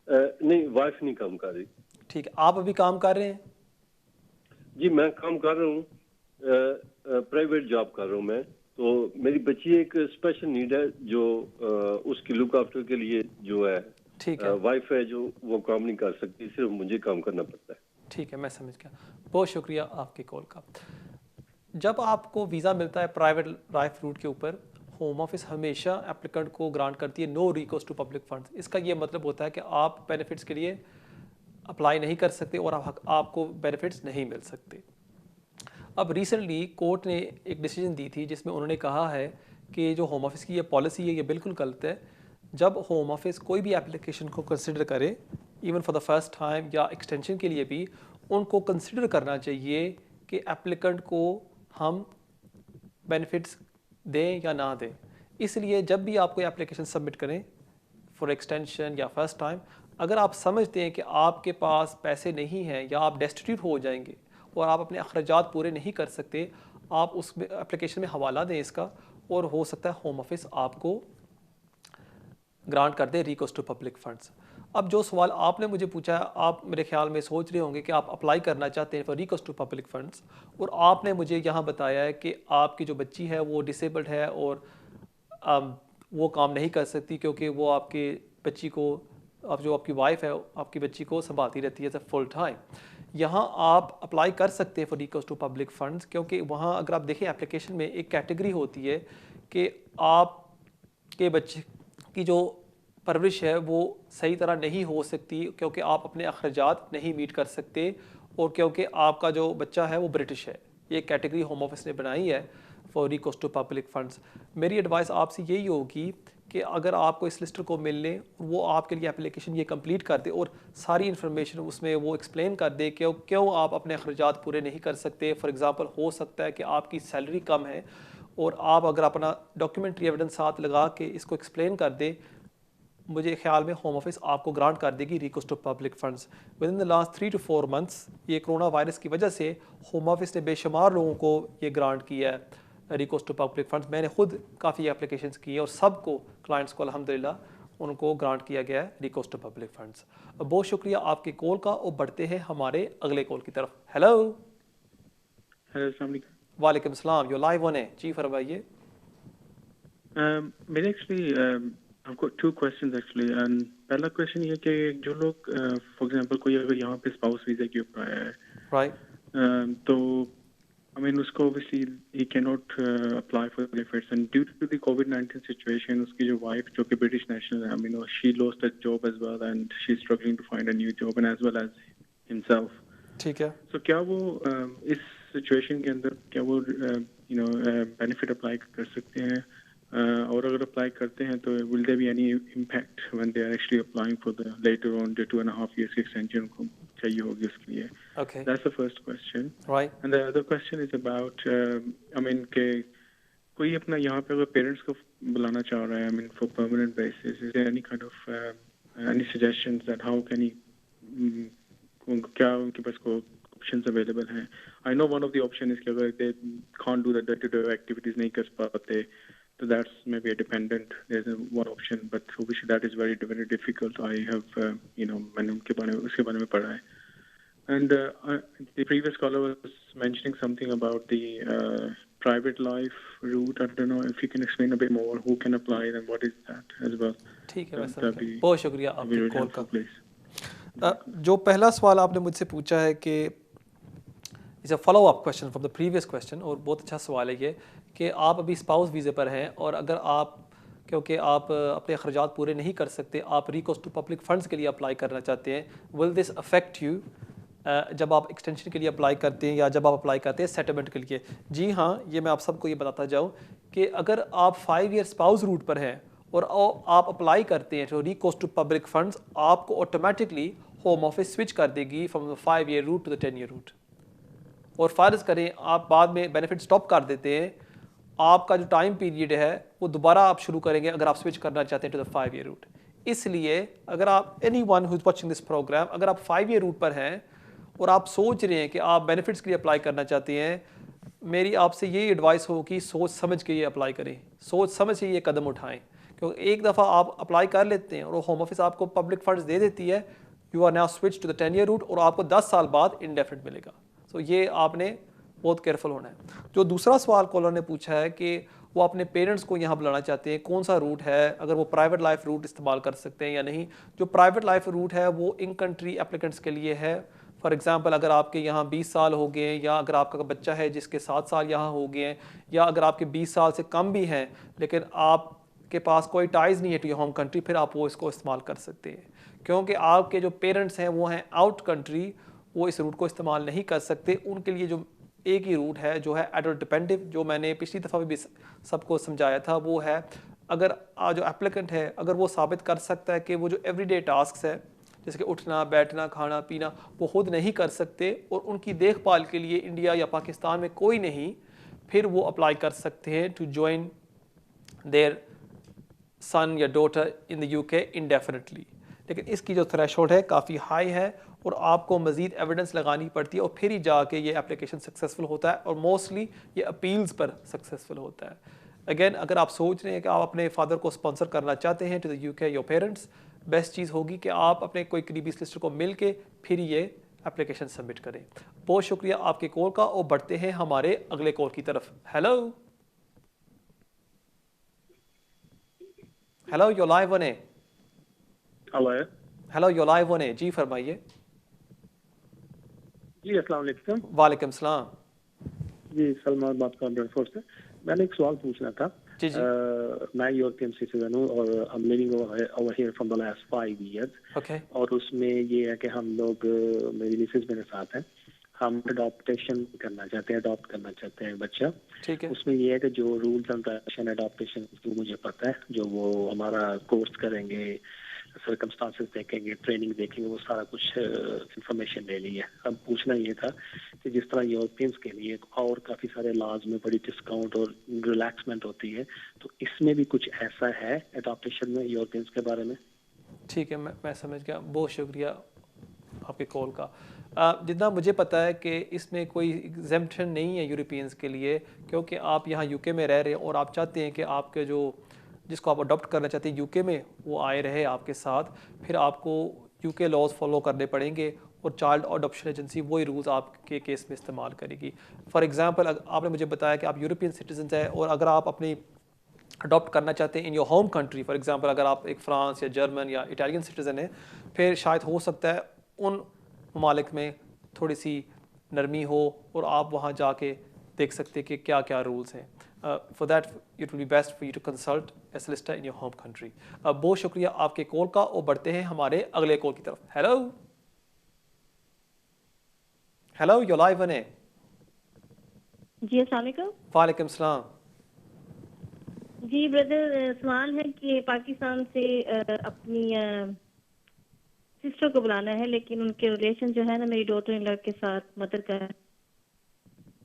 Speaker 10: नहीं, वाइफ नहीं काम कर रही।
Speaker 1: ठीक है, आप अभी काम कर रहे हैं?
Speaker 10: जी मैं काम कर रहा हूँ, प्राइवेट जॉब कर रहा हूँ मैं। तो मेरी बच्ची एक स्पेशल नीड है जो उसकी लुक आफ्टर के लिए जो है
Speaker 1: ठीक है,
Speaker 10: वाइफ है जो वो काम नहीं कर सकती, सिर्फ मुझे काम करना पड़ता है।
Speaker 1: ठीक है, मैं समझ गया। बहुत शुक्रिया आपकी कॉल का। जब आपको वीज़ा मिलता है प्राइवेट लाइफ रूट के ऊपर, होम ऑफिस हमेशा एप्लीकेंट को ग्रांट करती है no recourse to public funds. इसका ये मतलब होता है कि आप बेनिफिट्स के लिए अप्लाई नहीं कर सकते और आपको बेनिफिट्स नहीं मिल सकते। अब रिसेंटली कोर्ट ने एक डिसीजन दी थी जिसमें उन्होंने कहा है कि जो होम ऑफिस की ये पॉलिसी है ये बिल्कुल गलत है। जब होम ऑफिस कोई भी एप्लीकेशन को कंसिडर करे, even for the first time या एक्सटेंशन के लिए भी, उनको कंसिडर करना चाहिए कि एप्लीकेंट को हम बेनिफिट्स दें या ना दें। इसलिए जब भी आप कोई एप्लीकेशन सबमिट करें फॉर एक्सटेंशन या फर्स्ट टाइम, अगर आप समझते हैं कि आपके पास पैसे नहीं हैं या आप डेस्टिट्यूट हो जाएंगे और आप अपने अखराजात पूरे नहीं कर सकते, आप उस एप्लीकेशन में हवाला दें इसका, और हो सकता है होम ऑफिस आपको ग्रांट कर दे रिकोर्स टू पब्लिक फंड्स। अब जो सवाल आपने मुझे पूछा है, आप मेरे ख्याल में सोच रहे होंगे कि आप अप्लाई करना चाहते हैं for recourse to public funds, और आपने मुझे यहाँ बताया है कि आपकी जो बच्ची है वो डिसेबल्ड है और वो काम नहीं कर सकती क्योंकि वो आपके बच्ची को, अब जो आपकी वाइफ है आपकी बच्ची को संभालती रहती है एज अ फुल टाइम। यहाँ आप अप्लाई कर सकते हैं for recourse to public funds, क्योंकि वहाँ अगर आप देखें एप्लीकेशन में एक कैटेगरी होती है कि आपके बच्चे की जो परवरिश है वो सही तरह नहीं हो सकती क्योंकि आप अपने अखराजात नहीं मीट कर सकते और क्योंकि आपका जो बच्चा है वो ब्रिटिश है। ये कैटेगरी होम ऑफिस ने बनाई है for recourse to public funds. मेरी एडवाइस आपसे यही होगी कि अगर आपको इस लिस्टर को मिल लें, वो आपके लिए एप्लीकेशन ये कंप्लीट कर दे और सारी इन्फॉर्मेशन उसमें वो एक्सप्लेन कर दे कि क्यों आप अपने अखराजात पूरे नहीं कर सकते। फॉर एग्जांपल हो सकता है कि आपकी सैलरी कम है और आप अगर अपना डॉक्यूमेंट्री एविडेंस साथ लगा के इसको एक्सप्लेन कर दे, मुझे ख्याल में होम ऑफिस आपको ग्रांट कर देगी recourse to public funds. Within the last 3 to 4 months ये कोरोना वायरस की वजह से होम ऑफिस ने बेशुमार लोगों को ये ग्रांट किया है रिकोर्स टू पब्लिक फंड्स। मैंने खुद काफ़ी एप्लीकेशंस की है और सबको, क्लाइंट्स को अल्हम्दुलिल्लाह उनको ग्रांट किया गया है रिकोर्स टू पब्लिक फंड्स। बहुत शुक्रिया आपकी कॉल का, और बढ़ते हैं हमारे अगले कॉल की तरफ। हेलो। वालेकुम सलाम, योर लाइव ऑन है जी, फरमाइए।
Speaker 11: मेरे actually I've got 2 questions actually, and पहला क्वेश्चन ये कि जो लोग फॉर एग्जांपल कोई अगर यहाँ पे स्पाउस वीजा के ऊपर आया है,
Speaker 1: राइट,
Speaker 11: तो I mean उसको obviously he cannot apply for benefits, and due to the COVID-19 situation उसकी जो वाइफ जो कि ब्रिटिश नेशनल है, I mean she lost her job as well and she's struggling to find a new job and as well as himself.
Speaker 1: ठीक है।
Speaker 11: So क्या वो इस सिचुएशन के अंदर क्या वो बेनिफिट अप्लाई कर सकते हैं? और अगर अप्लाई करते हैं तो will there be any impact when they are actually applying for the later on the 2.5 years extension को चाहिए होगी उसके लिए?
Speaker 1: Okay.
Speaker 11: That's the first question.
Speaker 1: Right.
Speaker 11: And the other question is about I mean के कोई अपना यहाँ पे अगर पेरेंट्स को बुलाना चाह रहा है, I mean for permanent basis, is there any kind of any suggestions that how can he क्या उनके पास को options available हैं? I know one of the option is कि अगर they can't do the day-to-day activities नहीं कर पाते, so that's maybe a dependent. There's one option, but obviously that is very very difficult. I have मैंने उसके बारे में पढ़ा है. And the previous caller was mentioning something about the private life route. I don't know if you can explain a bit more. Who can apply and what is that as well?
Speaker 1: ठीक है, बहुत शुक्रिया आपकी call का।
Speaker 11: Please.
Speaker 1: जो पहला सवाल आपने मुझसे पूछा है कि it's a follow up question from the previous question, और बहुत अच्छा सवाल है ये कि आप अभी स्पाउस वीज़े पर हैं और अगर आप, क्योंकि आप अपने अखराजात पूरे नहीं कर सकते, आप रिकोर्स टू पब्लिक फंड्स के लिए अप्लाई करना चाहते हैं, विल दिस अफेक्ट यू जब आप एक्सटेंशन के लिए अप्लाई करते हैं या जब आप अप्लाई करते हैं सेटलमेंट के लिए? जी हाँ, ये मैं आप सबको ये बताता जाऊँ कि अगर आप 5 ईयर स्पाउस रूट पर हैं और आप अप्लाई करते हैं तो रिकोर्स टू पब्लिक फंड्स, आपको ऑटोमेटिकली होम ऑफिस स्विच कर देगी from the 5 year route to the 10 year route. और फ़र्ज़ करें आप बाद में बेनिफिट स्टॉप कर देते हैं, आपका जो टाइम पीरियड है वो दोबारा आप शुरू करेंगे अगर आप स्विच करना चाहते हैं टू द 5 ईयर रूट। इसलिए अगर आप anyone who is watching this program, अगर आप 5 ईयर रूट पर हैं और आप सोच रहे हैं कि आप बेनिफिट्स के लिए अप्लाई करना चाहते हैं, मेरी आपसे यही एडवाइस हो कि सोच समझ के ये अप्लाई करें, सोच समझ के ये कदम उठाएं, क्योंकि एक दफ़ा आप अप्लाई कर लेते हैं और होम ऑफिस आपको पब्लिक फंड्स दे देती है, you are now switch to the 10 year route और आपको 10 साल बाद इंडेफिनिट मिलेगा। सो ये आपने बहुत केयरफुल होना है। जो दूसरा सवाल कॉलर ने पूछा है कि वो अपने पेरेंट्स को यहाँ बुलाना चाहते हैं, कौन सा रूट है, अगर वो प्राइवेट लाइफ रूट इस्तेमाल कर सकते हैं या नहीं। जो प्राइवेट लाइफ रूट है वो इन कंट्री एप्लीकेंट्स के लिए है। फॉर एग्जांपल अगर आपके यहाँ 20 साल हो गए, या अगर आपका बच्चा है जिसके 7 साल यहाँ हो गए हैं, या अगर आपके 20 साल से कम भी हैं लेकिन आपके पास कोई टाइज़ नहीं है टू योर होम कंट्री, फिर आप वो इसको इस्तेमाल कर सकते हैं। क्योंकि आपके जो पेरेंट्स हैं वो हैं आउट कंट्री, वो इस रूट को इस्तेमाल नहीं कर सकते। उनके लिए जो एक ही रूट है जो है एडल्ट डिपेंडिव, जो मैंने पिछली दफ़ा भी सबको समझाया था, वो है अगर जो एप्लीकेंट है अगर वो साबित कर सकता है कि वो जो एवरीडे टास्क है जैसे कि उठना, बैठना, खाना पीना, वो खुद नहीं कर सकते और उनकी देखभाल के लिए इंडिया या पाकिस्तान में कोई नहीं, फिर वो अप्लाई कर सकते हैं टू ज्वाइन देयर सन या डॉटर इन द यूके इंडेफिनिटली। लेकिन इसकी जो थ्रेशोल्ड है काफ़ी हाई है और आपको मज़ीद एविडेंस लगानी पड़ती है और फिर ही जाके ये एप्लीकेशन सक्सेसफुल होता है, और मोस्टली ये अपील्स पर सक्सेसफुल होता है। अगेन, अगर आप सोच रहे हैं कि आप अपने फादर को स्पॉन्सर करना चाहते हैं to the UK your parents, best चीज़ होगी कि आप अपने कोई करीबी सॉलिसिटर को मिल के फिर ये एप्लीकेशन सबमिट करें। बहुत शुक्रिया आपके कॉल का, और बढ़ते हैं हमारे अगले कॉल की तरफ। Hello hello, your live on air. Hello, your live on air. जी फरमाइए।
Speaker 12: जी अस्सलाम वालेकुम।
Speaker 1: वालेकुम सलाम।
Speaker 12: जी सलमान बात कर रहा हूँ से। मैंने एक सवाल पूछना था।
Speaker 1: जी जी।
Speaker 12: मैं यूरोपियन सिटीजन हूँ और I am living over here from the last 5 years.
Speaker 1: Okay.
Speaker 12: और उसमें ये है कि हम लोग, मेरी मिसेज मेरे साथ है, हम अडॉप्टेशन करना चाहते हैं, अडॉप्ट करना चाहते हैं बच्चा।
Speaker 1: ठीक है।
Speaker 12: उसमें ये है कि जो रूल्स एंड रेगुलेशन अडॉप्टेशन की मुझे पता है, जो वो हमारा कोर्स करेंगे, सर्कमस्टांसेस देखेंगे, ट्रेनिंग देखेंगे, वो सारा कुछ इंफॉर्मेशन ले ली है। अब पूछना ये था कि जिस तरह यूरोपियंस के लिए और काफ़ी सारे लॉज में बड़ी डिस्काउंट और रिलैक्समेंट होती है, तो इसमें भी कुछ ऐसा है अडॉप्टेशन में यूरोपियंस के बारे में?
Speaker 1: ठीक है, मैं समझ गया। बहुत शुक्रिया आपके कॉल का। जितना मुझे पता है कि इसमें कोई एग्जेम्पशन नहीं है यूरोपियंस के लिए, क्योंकि आप यहाँ यूके में रह रहे हैं और आप चाहते हैं कि आपके जो जिसको आप अडॉप्ट करना चाहते हैं यूके में, वो आए रहे आपके साथ। फिर आपको यूके लॉज फॉलो करने पड़ेंगे और चाइल्ड अडॉप्शन एजेंसी वही रूल्स आपके केस में इस्तेमाल करेगी। फॉर एग्जांपल, आपने मुझे बताया कि आप यूरोपियन सिटीजन हैं और अगर आप अपनी अडॉप्ट करना चाहते हैं इन your home country, for example अगर आप एक फ्रांस या जर्मन या इटालियन सिटीज़न हैं, फिर शायद हो सकता है उन ममालिक में थोड़ी सी नरमी हो और आप वहाँ जाके देख सकते हैं कि क्या क्या रूल्स हैं। For that it will be best for you to consult a solicitor in your home country. बहुत शुक्रिया आपके कॉल का, और बढ़ते हैं हमारे अगले कॉल की तरफ। Hello hello, your live on air.
Speaker 6: जी अस्सलाम वालेकुम।
Speaker 1: वालेकुम सलाम।
Speaker 6: जी ब्रदर, सवाल है कि पाकिस्तान से अपनी सिस्टर को बुलाना है, लेकिन उनके रिलेशन जो है ना मेरी डॉटर इन लॉ के साथ मदर का है,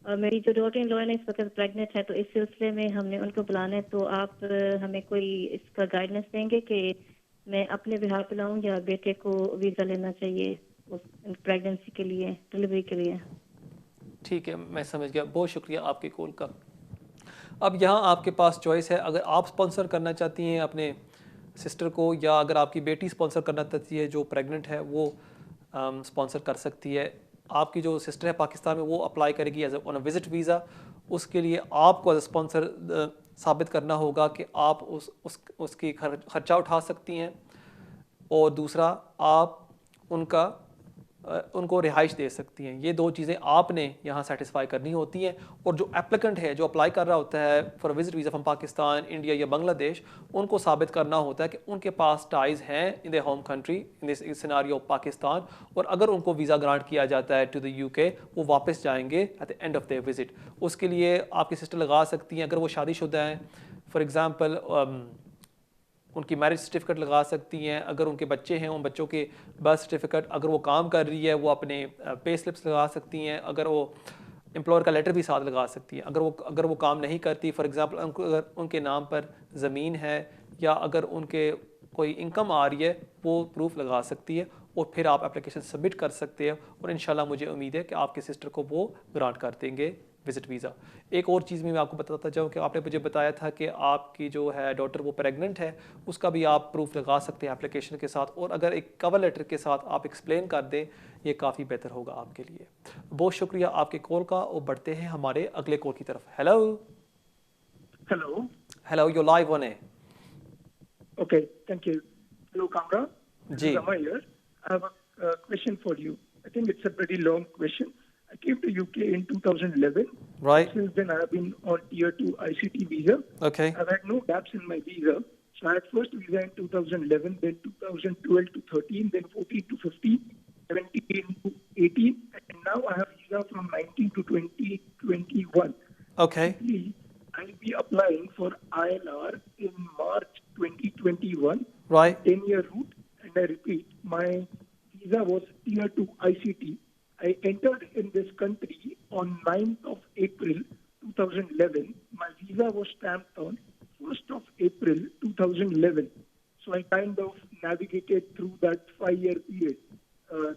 Speaker 6: और मेरी जो डॉटर इन लॉ है ना इस वक्त प्रेग्नेंट है, तो इस सिलसिले में हमने उनको बुलाना है। तो आप हमें कोई इसका गाइडेंस देंगे कि मैं अपने बिहार पे लाऊं या बेटे को वीज़ा लेना चाहिए उस प्रेगनेंसी के लिए, डिलीवरी के लिए?
Speaker 1: ठीक है, मैं समझ गया। बहुत शुक्रिया आपके कॉल का। अब यहाँ आपके पास चॉइस है, अगर आप स्पॉन्सर करना चाहती हैं अपने सिस्टर को, या अगर आपकी बेटी स्पॉन्सर करना चाहती है जो प्रेग्नेंट है, वो स्पॉन्सर कर सकती है। आपकी जो सिस्टर है पाकिस्तान में, वो अप्लाई करेगी as on a visit visa. उसके लिए आपको एज ए स्पॉन्सर साबित करना होगा कि आप उसकी खर्चा उठा सकती हैं, और दूसरा आप उनको रिहाइश दे सकती हैं। ये दो चीज़ें आपने यहाँ सेटिस्फाई करनी होती हैं। और जो एप्लीकेंट है, जो अप्लाई कर रहा होता है for visit visa from Pakistan, India या बांग्लादेश, उनको साबित करना होता है कि उनके पास टाइज़ हैं in the home country, in this scenario Pakistan, और अगर उनको वीज़ा ग्रांट किया जाता है टू द यूके, वो वापस जाएंगे at the end of their visit. उसके लिए आपकी सिस्टर लगा सकती हैं, अगर वो शादीशुदा हैं, फॉर एग्ज़ाम्पल उनकी मैरिज सर्टिफिकेट लगा सकती हैं। अगर उनके बच्चे हैं, उन बच्चों के बर्थ सर्टिफिकेट। अगर वो काम कर रही है, वो अपने पे स्लिप्स लगा सकती हैं। अगर वो एम्प्लॉयर का लेटर भी साथ लगा सकती हैं। अगर वो काम नहीं करती, फॉर एग्जांपल अगर उनके नाम पर ज़मीन है या अगर उनके कोई इनकम आ रही है, वो प्रूफ लगा सकती है, और फिर आप एप्लीकेशन सबमिट कर सकते हैं। और इंशाल्लाह मुझे उम्मीद है कि आपके सिस्टर को वो ग्रांट कर देंगे विजिट वीज़ा। एक और चीज़ भी मैं आपको बताता जाऊँ कि आपने मुझे बताया था कि आपकी जो है डॉटर वो प्रेग्नेंट है, उसका भी आप प्रूफ लगा सकते हैं एप्लीकेशन के साथ, और अगर एक कवर लेटर के साथ आप एक्सप्लेन कर दें, ये काफ़ी बेहतर होगा आपके लिए। बहुत शुक्रिया आपके कॉल का, और बढ़ते हैं हमारे अगले कॉल की तरफ। Hello hello, you live on है।
Speaker 13: Okay, thank you. Hello, Kamra.
Speaker 1: जी।
Speaker 13: Rama here. I have a question for you. I think it's a pretty long question. I came to UK in 2011.
Speaker 1: Right.
Speaker 13: Since then, I have been on Tier 2 ICT visa.
Speaker 1: Okay.
Speaker 13: I've had no gaps in my visa. So I had first visa in 2011, then 2012 to 13, then 14 to 15, 17 to 18, and now I have visa from 19 to 2021.
Speaker 1: Okay.
Speaker 13: I'll be applying for ILR in March 2021.
Speaker 1: Right.
Speaker 13: 10-year route, and I repeat, my visa was Tier 2 ICT. I entered in this country on 9th of April 2011. My visa was stamped on 1st of April 2011. So I kind of navigated through that 5-year period,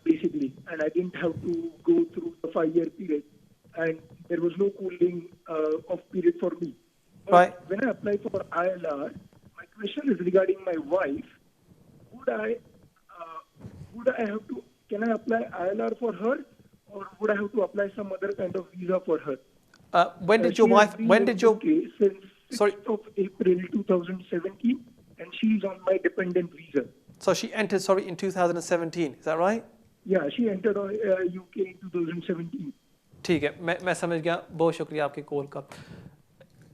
Speaker 13: basically, and I didn't have to go through the 5-year period. And there was no cooling off period for me. But
Speaker 1: right.
Speaker 13: When I apply for ILR, my question is regarding my wife. Would I have to? Can I apply ILR for her, or would I have to apply some other kind of visa for her?
Speaker 1: When did your wife? When did your?
Speaker 13: Since 6th of April 2017, and she's on my dependent visa.
Speaker 1: So she entered, in 2017. Is that right?
Speaker 13: Yeah, she entered UK in 2017.
Speaker 1: ठीक है, मैं समझ गया। बहुत शुक्रिया आपके call का।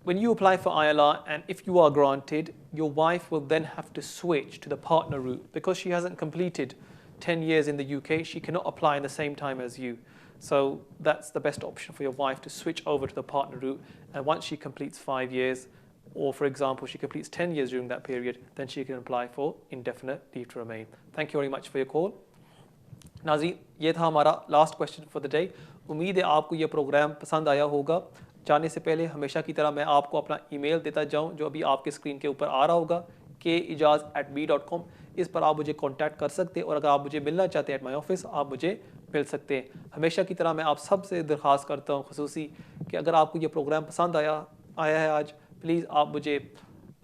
Speaker 1: When you apply for ILR and if you are granted, your wife will then have to switch to the partner route because she hasn't completed 10 years in the UK. She cannot apply in the same time as you. So that's the best option for your wife, to switch over to the partner route. And once she completes 5 years, or for example, she completes 10 years during that period, then she can apply for indefinite leave to remain. Thank you very much for your call. नाज़रीन, ये था हमारा last question for the day. उम्मीद है आपको ये programme पसंद आया होगा। जाने से पहले हमेशा की तरह मैं आपको अपना ईमेल देता जाऊं, जो अभी आपके स्क्रीन के ऊपर आ रहा होगा, kejaz@b.com। इस पर आप मुझे कांटेक्ट कर सकते हैं, और अगर आप मुझे मिलना चाहते हैं एट माय ऑफिस, आप मुझे मिल सकते हैं। हमेशा की तरह मैं आप सब से दरख्वास्त करता हूँ खुसूसी कि अगर आपको ये प्रोग्राम पसंद आया है आज, प्लीज़ आप मुझे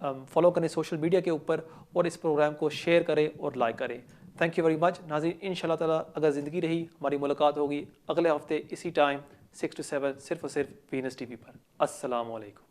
Speaker 1: फॉलो करें सोशल मीडिया के ऊपर, और इस प्रोग्राम को शेयर करें और लाइक करें। थैंक यू वेरी मच नाज़रीन। इंशाल्लाह ताला अगर ज़िंदगी रही, हमारी मुलाकात होगी अगले हफ्ते इसी टाइम 6 to 7 सिर्फ और सिर्फ वीनस टीवी पर। अस्सलाम वालेकुम।